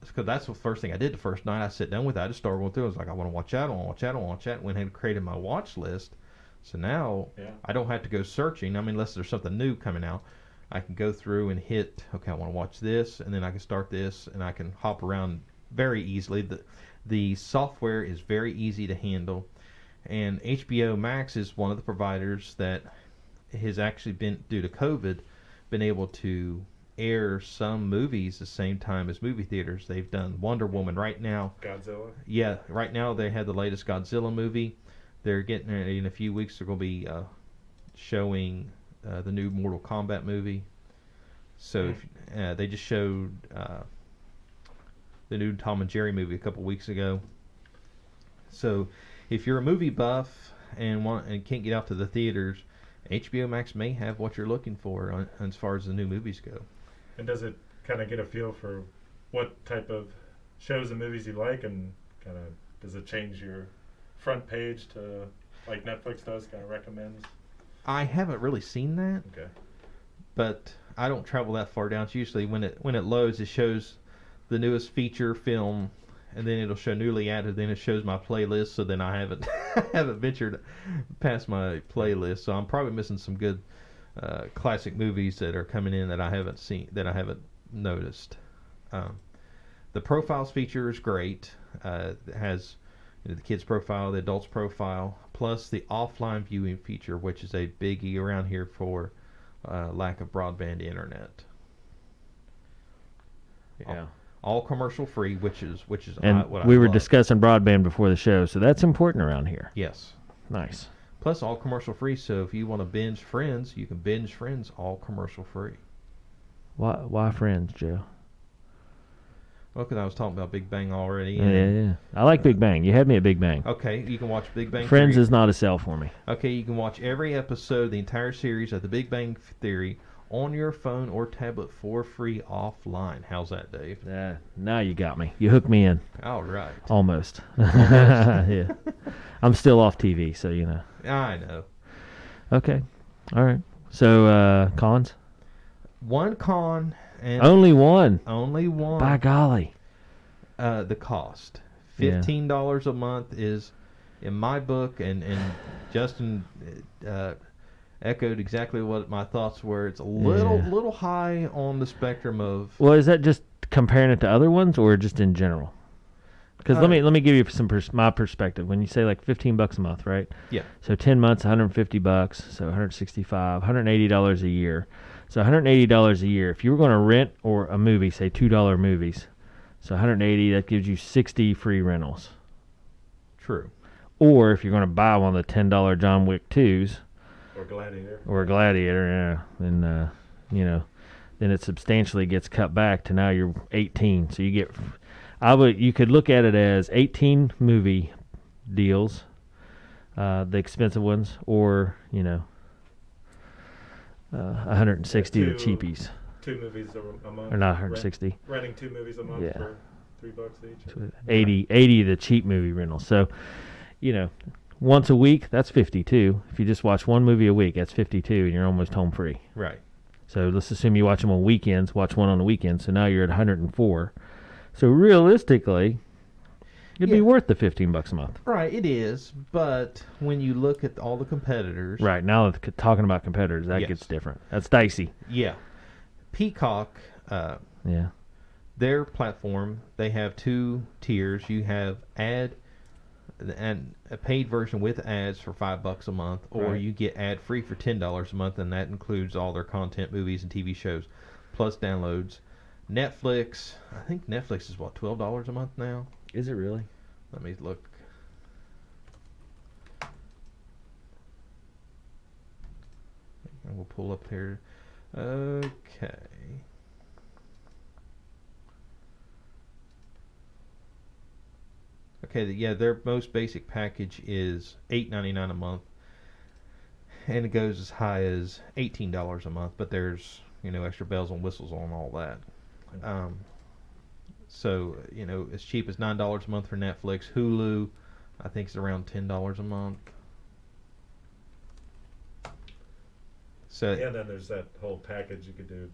because that's the first thing I did the first night I sit down with it. I just started going through. I was like, I want to watch that, I want to watch that, I want to watch that. Went ahead and created my watch list. So now I don't have to go searching. I mean, unless there's something new coming out, I can go through and hit, okay, I want to watch this, and then I can start this, and I can hop around very easily. The software is very easy to handle, and HBO Max is one of the providers that has actually been, due to COVID, been able to air some movies the same time as movie theaters. They've done Wonder Woman right now.
Godzilla.
Yeah, right now they have the latest Godzilla movie. They're getting, in a few weeks, they're going to be showing the new Mortal Kombat movie. So they just showed the new Tom and Jerry movie a couple weeks ago. So if you're a movie buff and can't get out to the theaters, HBO Max may have what you're looking for as far as the new movies go.
And does it kind of get a feel for what type of shows and movies you like, and kind of does it change your front page to, like Netflix does, kind of recommends?
I haven't really seen that.
Okay.
But I don't travel that far down. It's usually when it loads, it shows the newest feature film, and then it'll show newly added. Then it shows my playlist. So then I haven't haven't ventured past my playlist. So I'm probably missing some good classic movies that are coming in that I haven't seen, that I haven't noticed. The profiles feature is great. It has the kids profile, the adults profile, plus the offline viewing feature, which is a biggie around here for lack of broadband internet.
Yeah.
All commercial free, which is
And
what
we
I
were
love.
discussing broadband before the show, so that's important around here.
Yes.
Nice.
Plus all commercial free, so if you want to binge Friends, you can binge Friends all commercial free.
Why Friends, Joe?
Well, because I was talking about Big Bang already.
Yeah. I like Big Bang. You had me at Big Bang.
Okay, you can watch Big Bang
Friends
Theory.
is not a sell for me.
Okay, you can watch every episode, the entire series of The Big Bang Theory on your phone or tablet for free offline. How's that, Dave?
Now you got me. You hooked me in.
All right.
Almost. Yeah. I'm still off TV, so you know.
I know.
Okay. All right. So, cons?
One con and
Only one.
only one.
By golly.
The cost.
Yeah.
$15 a month is, in my book, and Justin echoed exactly what my thoughts were. It's a little high on the spectrum of.
Well, is that just comparing it to other ones, or just in general? Because let me give you some my perspective. When you say like $15 a month, right?
Yeah.
So 10 months, $150, so $165, $180 a year. So $180 a year. If you were going to rent or a movie, say $2 movies, so $180, that gives you 60 free rentals.
True.
Or if you're going to buy one of the $10 John Wick 2s
Or Gladiator.
or Gladiator, then then it substantially gets cut back to now you're 18. So you could look at it as 18 movie deals, the expensive ones, or 160 the cheapies.
2 movies a month.
Or not 160.
Renting 2 movies a month
Yeah.
for $3 each.
80 the cheap movie rentals. So, once a week, that's 52. If you just watch one movie a week, that's 52, and you're almost home free.
Right.
So let's assume you watch them on weekends, watch one on the weekend, so now you're at 104. So realistically, it'd be worth the $15 a month.
Right, it is. But when you look at all the competitors.
Right, now that talking about competitors, that gets different. That's dicey.
Yeah. Peacock,
Yeah.
their platform, they have 2 tiers. You have ad and a paid version with ads for $5 a month, or
Right.
you get ad free for $10 a month, and that includes all their content, movies and TV shows, plus downloads. Netflix, I think Netflix is what, $12 a month now?
Is it really?
Let me look. And we'll pull up here. Okay. Okay, yeah, their most basic package is $8.99 a month. and it goes as high as $18 a month. But there's extra bells and whistles on all that. So as cheap as $9 a month for Netflix. Hulu, I think is around $10 a month. So
Yeah, and then there's that whole package you could do.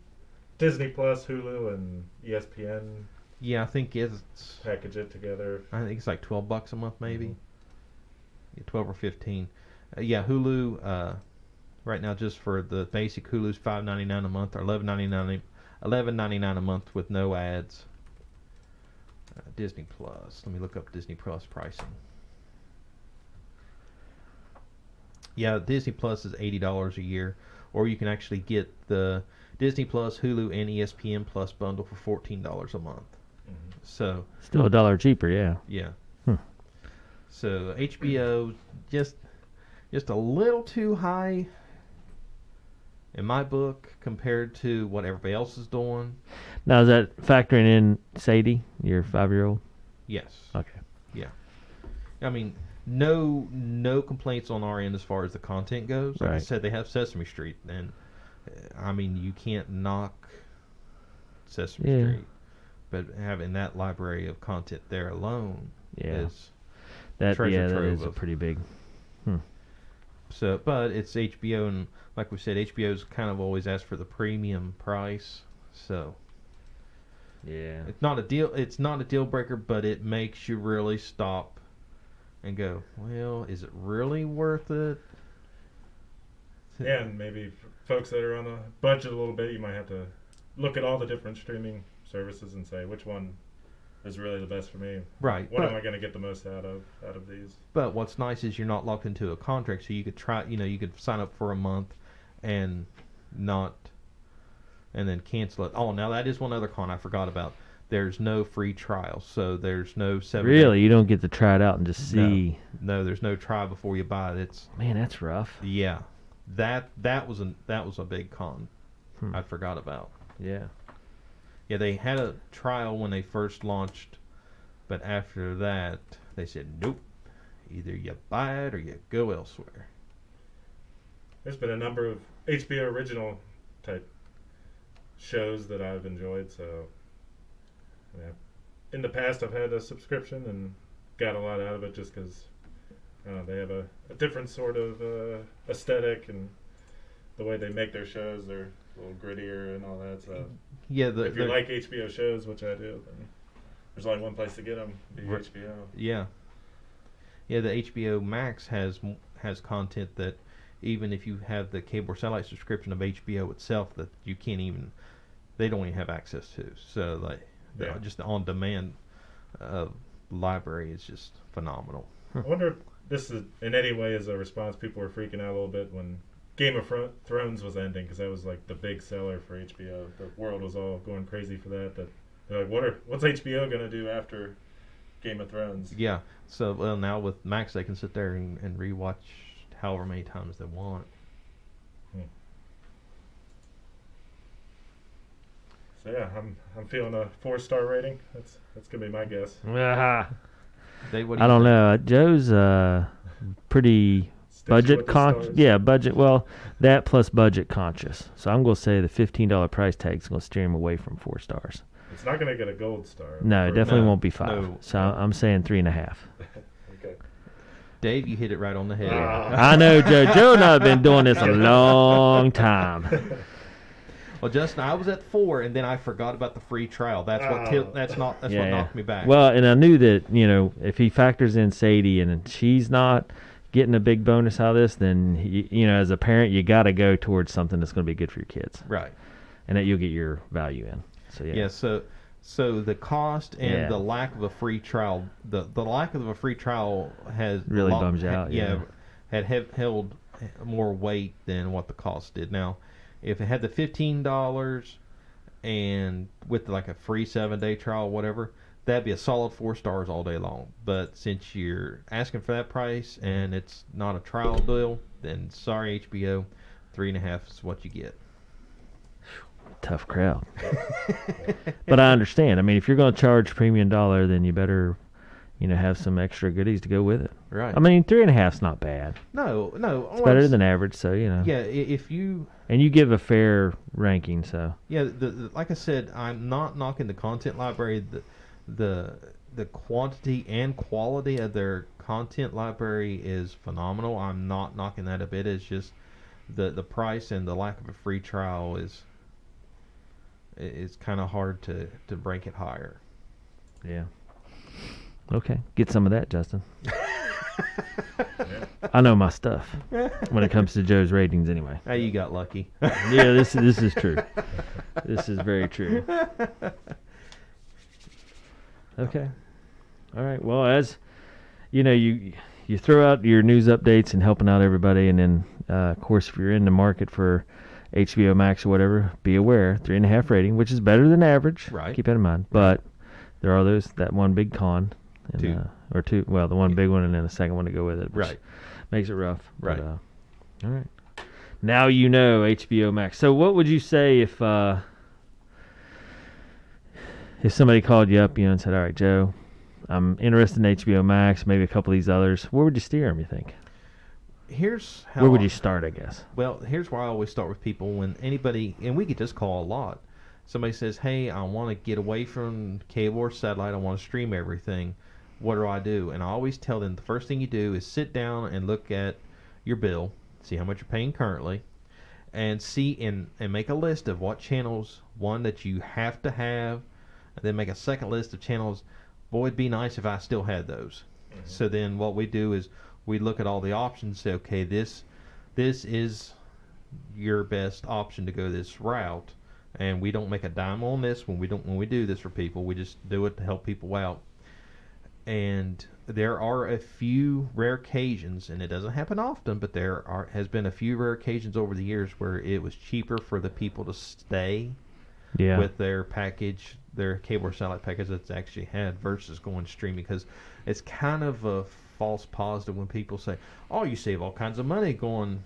Disney Plus, Hulu, and ESPN
yeah, I think it's
package it together.
I think it's like $12 a month maybe.
Mhm.
Yeah, 12 or 15. Yeah, Hulu right now just for the basic Hulu's $5.99 a month or $11.99 a month with no ads. Disney Plus. Let me look up Disney Plus pricing. Yeah, Disney Plus is $80 a year, or you can actually get the Disney Plus, Hulu, and ESPN Plus bundle for $14 a month.
Mhm.
So
Still $1 cheaper, yeah.
yeah.
Hmm.
So HBO just a little too high in my book compared to what everybody else is doing.
Now, is that factoring in Sadie, your 5-year-old?
Yes.
Okay.
I mean, no complaints on our end as far as the content goes. Like I
Right.
said, they have Sesame Street, and I mean, you can't knock Sesame
Yeah.
Street, but having that library of content there alone
Yeah.
is
That
treasure
that
trove
is a
of-
pretty big.
so. But it's HBO, and like we said, HBO's kind of always asked for the premium price, so.
Yeah.
It's not a deal. It's not a deal breaker, but it makes you really stop and go, well, is it really worth it?
Yeah, and maybe for folks that are on a budget a little bit, you might have to look at all the different streaming services and say which one is really the best for me.
Right.
What
but,
am I going to get the most out of these?
but what's nice is you're not locked into a contract, so you could try. You could sign up for a month and not, and then cancel it. Oh, now that is one other con I forgot about. There's no free trial, so there's no 7
Really, you don't get to try it out and just see.
No, there's no try before you buy it. It's
Man, that's rough.
yeah, that was a big con I forgot about.
Yeah.
Yeah, they had a trial when they first launched, but after that they said nope. Either you buy it or you go elsewhere.
There's been a number of HBO original type shows that I've enjoyed. So, yeah. In the past, I've had a subscription and got a lot out of it just because they have a different sort of aesthetic, and the way they make their shows, they're a little grittier and all that. So,
Yeah,
if you like HBO shows, which I do, then there's only one place to get them: be
Right.
HBO.
yeah, the HBO Max has content that even if you have the cable or satellite subscription of HBO itself, that you can't even, they don't even have access to. So like,
Yeah.
just the on-demand library is just phenomenal.
I wonder if this is in any way is a response. People were freaking out a little bit when Game of Thrones was ending, because that was like the big seller for HBO. The world was all going crazy for that. That they're like, what's HBO gonna do after Game of Thrones?
Yeah. So well, now with Max, they can sit there and rewatch however many times they want.
So yeah, I'm feeling a 4-star rating. That's gonna be my guess.
Dave, what do
I
you
don't
think?
know. Joe's pretty
Stingy
budget
with the
conscious.
stars.
Yeah, budget. Well, that plus budget conscious. So I'm gonna say the $15 price tag is gonna steer him away from 4 stars.
It's not gonna get a gold star.
No, it
Or-
definitely
No,
won't be 5.
no.
So I'm saying 3.5.
Okay.
Dave, you hit it right on the head.
I know, Joe. Joe and I have been doing this a long time.
Well, Justin, I was at 4, and then I forgot about the free trial. That's what
Oh.
that's what
Yeah.
knocked me back.
Well, and I knew that, if he factors in Sadie and she's not getting a big bonus out of this, then, as a parent, you got to go towards something that's going to be good for your kids
right.
and that you'll get your value in. So, yeah.
Yeah. So the cost and
Yeah.
the lack of a free trial, the lack of a free trial has
Really bums you out, yeah.
had held more weight than what the cost did. Now, if it had the $15 and with like a free 7-day trial, whatever, that'd be a solid 4 stars all day long. But since you're asking for that price and it's not a trial deal, then sorry, HBO, 3.5 is what you get.
Tough crowd. But I understand. I mean, if you're going to charge premium dollar, then you better have some extra goodies to go with it.
Right.
I mean, 3.5's not bad.
No.
It's better than average, so
Yeah, if you...
And you give a fair ranking, so...
Yeah, like I said, I'm not knocking the content library. The quantity and quality of their content library is phenomenal. I'm not knocking that a bit. It's just the price and the lack of a free trial is kind of hard to break it higher.
Yeah. Okay, get some of that, Justin. I know my stuff when it comes to Joe's ratings, anyway.
Hey, you got lucky.
Yeah, this is true. This is very true. Okay. All right. Well, as you know, you throw out your news updates and helping out everybody, and then of course, if you're in the market for HBO Max or whatever, be aware 3.5 rating, which is better than average.
Right.
Keep that in mind. But there are that one big con, and,
Two.
or two. Well, the one big one, and then the second one to go with it. Which
Right.
Makes it rough.
Right.
But, all right. Now you know HBO Max. So what would you say if somebody called you up, and said, "All right, Joe, I'm interested in HBO Max, maybe a couple of these others." Where would you steer them, you think?
Here's how.
Where would you start, I guess?
Well, here's where I always start with people when anybody, and we get this call a lot. Somebody says, "Hey, I want to get away from cable or satellite. I want to stream everything. What do I do?" And I always tell them the first thing you do is sit down and look at your bill, see how much you're paying currently, and see and make a list of what channels, one, that you have to have, and then make a second list of channels. Boy, it'd be nice if I still had those. Mm-hmm. So then what we do is we look at all the options, say, okay, this is your best option to go this route, and we don't make a dime on this when we do this for people. We just do it to help people out. And there are a few rare occasions, and it doesn't happen often, but has been a few rare occasions over the years where it was cheaper for the people to stay with their package, their cable or satellite package that's actually had, versus going streaming, because it's kind of a false positive when people say, "Oh, you save all kinds of money going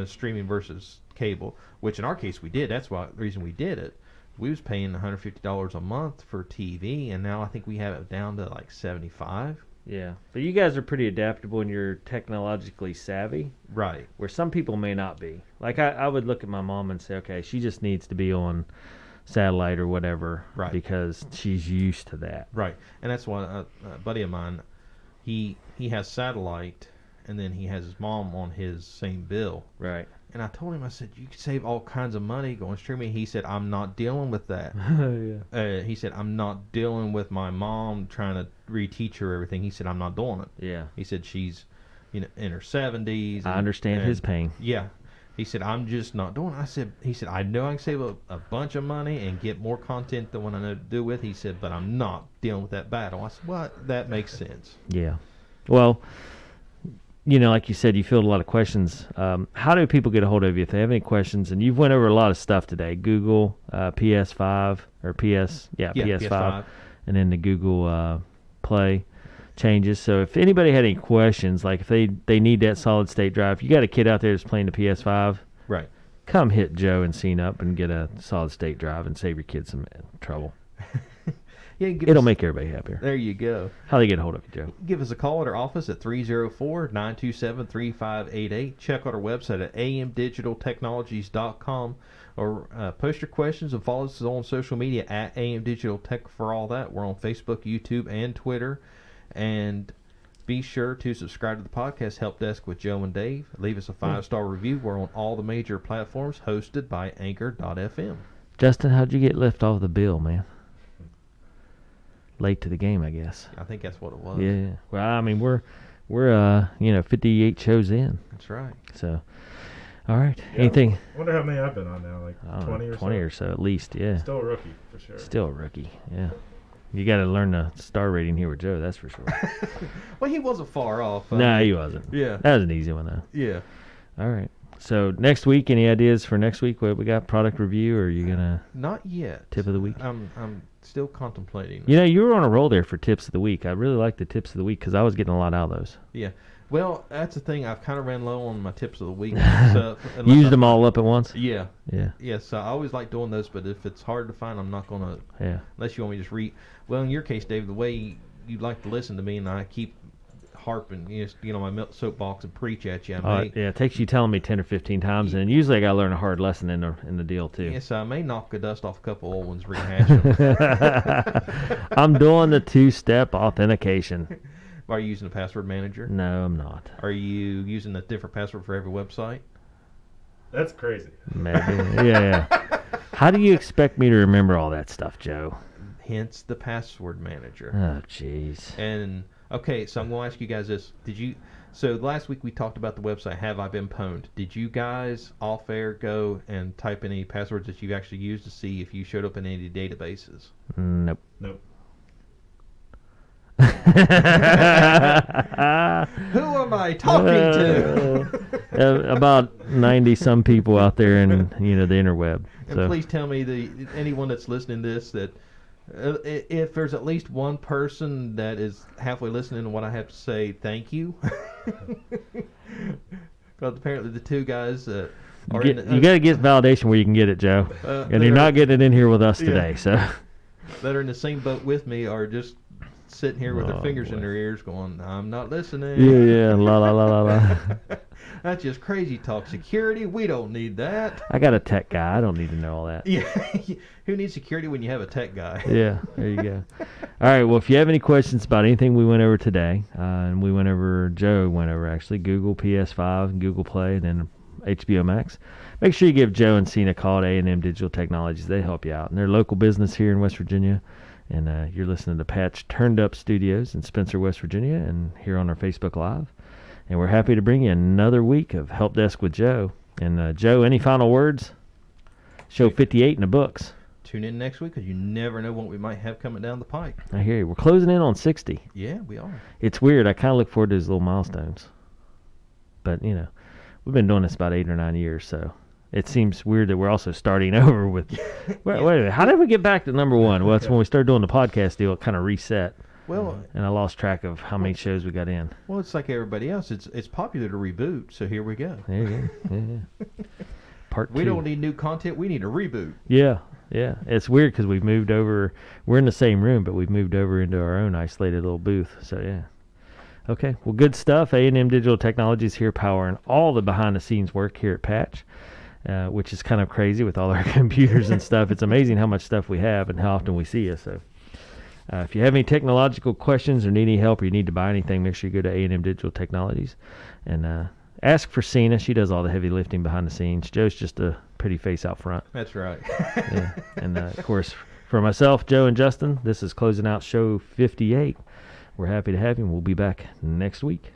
streaming versus cable," which in our case we did. That's the reason we did it. We was paying $150 a month for TV, and now I think we have it down to like $75.
Yeah, but you guys are pretty adaptable and you're technologically savvy.
Right.
Where some people may not be. Like I would look at my mom and say, okay, she just needs to be on satellite or whatever,
right,
because she's used to that.
Right. And that's why a buddy of mine, he has satellite, and then he has his mom on his same bill.
Right.
And I told him, I said, you could save all kinds of money going streaming. He said, I'm not dealing with that.
Yeah.
He said, I'm not dealing with my mom trying to reteach her everything. He said, I'm not doing it.
Yeah.
He said, she's in her 70s.
I understand his pain.
Yeah. He said, I'm just not doing it. He said, I know I can save a bunch of money and get more content than what I know to do with. He said, but I'm not dealing with that battle. I said, well, that makes sense.
Yeah. Well, like you said, you filled a lot of questions. How do people get a hold of you if they have any questions? And you've went over a lot of stuff today. Google, PS5, or PS5, and then the Google Play changes. So if anybody had any questions, like if they need that solid state drive, if you got a kid out there that's playing the PS5,
right,
come hit Joe and Cena up and get a solid state drive and save your kids some trouble.
Yeah,
it'll make everybody happier.
There you go.
How do they get a hold of you, Joe?
Give us a call at our office at 304-927-3588. Check out our website at amdigitaltechnologies.com, or post your questions and follow us on social media at amdigitaltech for all that. We're on Facebook, YouTube, and Twitter. And be sure to subscribe to the podcast Help Desk with Joe and Dave. Leave us a 5-star review. We're on all the major platforms, hosted by Anchor.fm.
Justin, how'd you get left off the bill, man? Late to the game, I guess.
I think that's what it was.
Yeah. Well, I mean, we're 58 shows in.
That's right.
So, all right.
Yeah,
Anything?
I wonder how many I've been on now, like 20 or so.
20 or so at least, yeah.
Still a rookie, for sure.
Still a rookie, yeah. You got to learn the star rating here with Joe, that's for sure.
Well, he wasn't far off.
No, he wasn't.
Yeah.
That was an easy one, though.
Yeah.
All right. So next week, any ideas for next week? What we got? Product review, or are you gonna?
Not yet.
Tip of the week.
I'm still contemplating.
You were on a roll there for tips of the week. I really like the tips of the week because I was getting a lot out of those.
Yeah. Well, that's the thing. I've kind of ran low on my tips of the week.
Used them all up at once.
Yeah.
Yeah.
Yeah. So I always like doing those, but if it's hard to find, I'm not gonna.
Yeah.
Unless you want me to just read. Well, in your case, Dave, the way you like to listen to me, and I keep harping, on my soapbox and preach at you. I may,
Yeah, it takes you telling me 10 or 15 times, and usually I got to learn a hard lesson in the deal, too.
yes, I may knock the dust off a couple old ones, rehash them.
I'm doing the two-step authentication.
Are you using a password manager?
No, I'm not.
Are you using a different password for every website?
That's crazy.
Maybe. Yeah. How do you expect me to remember all that stuff, Joe?
Hence the password manager.
Oh, jeez.
And okay, so I'm going to ask you guys this: So last week we talked about the website Have I Been Pwned? Did you guys off air go and type any passwords that you've actually used to see if you showed up in any databases?
Nope.
Who am I talking to?
About 90 some people out there in the interweb.
And please tell me anyone that's listening to this that if there's at least one person that is halfway listening to what I have to say, thank you. Because apparently the two guys are
you got to get validation where you can get it, Joe. And you're not getting it in here with us today, so
that are in the same boat with me are just sitting here with their fingers in their ears going, I'm not listening.
Yeah, la la la la la.
That's just crazy talk. Security, we don't need that.
I got a tech guy. I don't need to know all that.
Yeah, who needs security when you have a tech guy?
Yeah, there you go. All right, well, if you have any questions about anything we went over today, and Joe went over actually, Google PS5, Google Play, and then HBO Max, make sure you give Joe and Cena a call at A&M Digital Technologies. They help you out. And they're a local business here in West Virginia. And you're listening to Patch Turned Up Studios in Spencer, West Virginia, and here on our Facebook Live. And we're happy to bring you another week of Help Desk with Joe. And Joe, any final words? Show 58 in the books.
Tune in next week because you never know what we might have coming down the pike.
I hear you. We're closing in on 60.
Yeah, we are.
It's weird. I kind of look forward to those little milestones. But, we've been doing this about 8 or 9 years, so it seems weird that we're also starting over with... Wait a minute. How did we get back to number one? Well, it's when we started doing the podcast deal, it kind of reset.
Well,
and I lost track of how many shows we got in.
Well, it's like everybody else. It's popular to reboot, so here we go.
There you go. Yeah. Part 2.
We don't need new content. We need a reboot.
Yeah. It's weird because we've moved over. We're in the same room, but we've moved over into our own isolated little booth. So, yeah. Okay. Well, good stuff. A&M Digital Technologies here powering all the behind-the-scenes work here at Patch, which is kind of crazy with all our computers and stuff. It's amazing how much stuff we have and how often we see you. So, if you have any technological questions or need any help or you need to buy anything, make sure you go to A&M Digital Technologies and ask for Cena. She does all the heavy lifting behind the scenes. Joe's just a pretty face out front.
That's right.
Yeah. And, of course, for myself, Joe, and Justin, this is closing out show 58. We're happy to have you. We'll be back next week.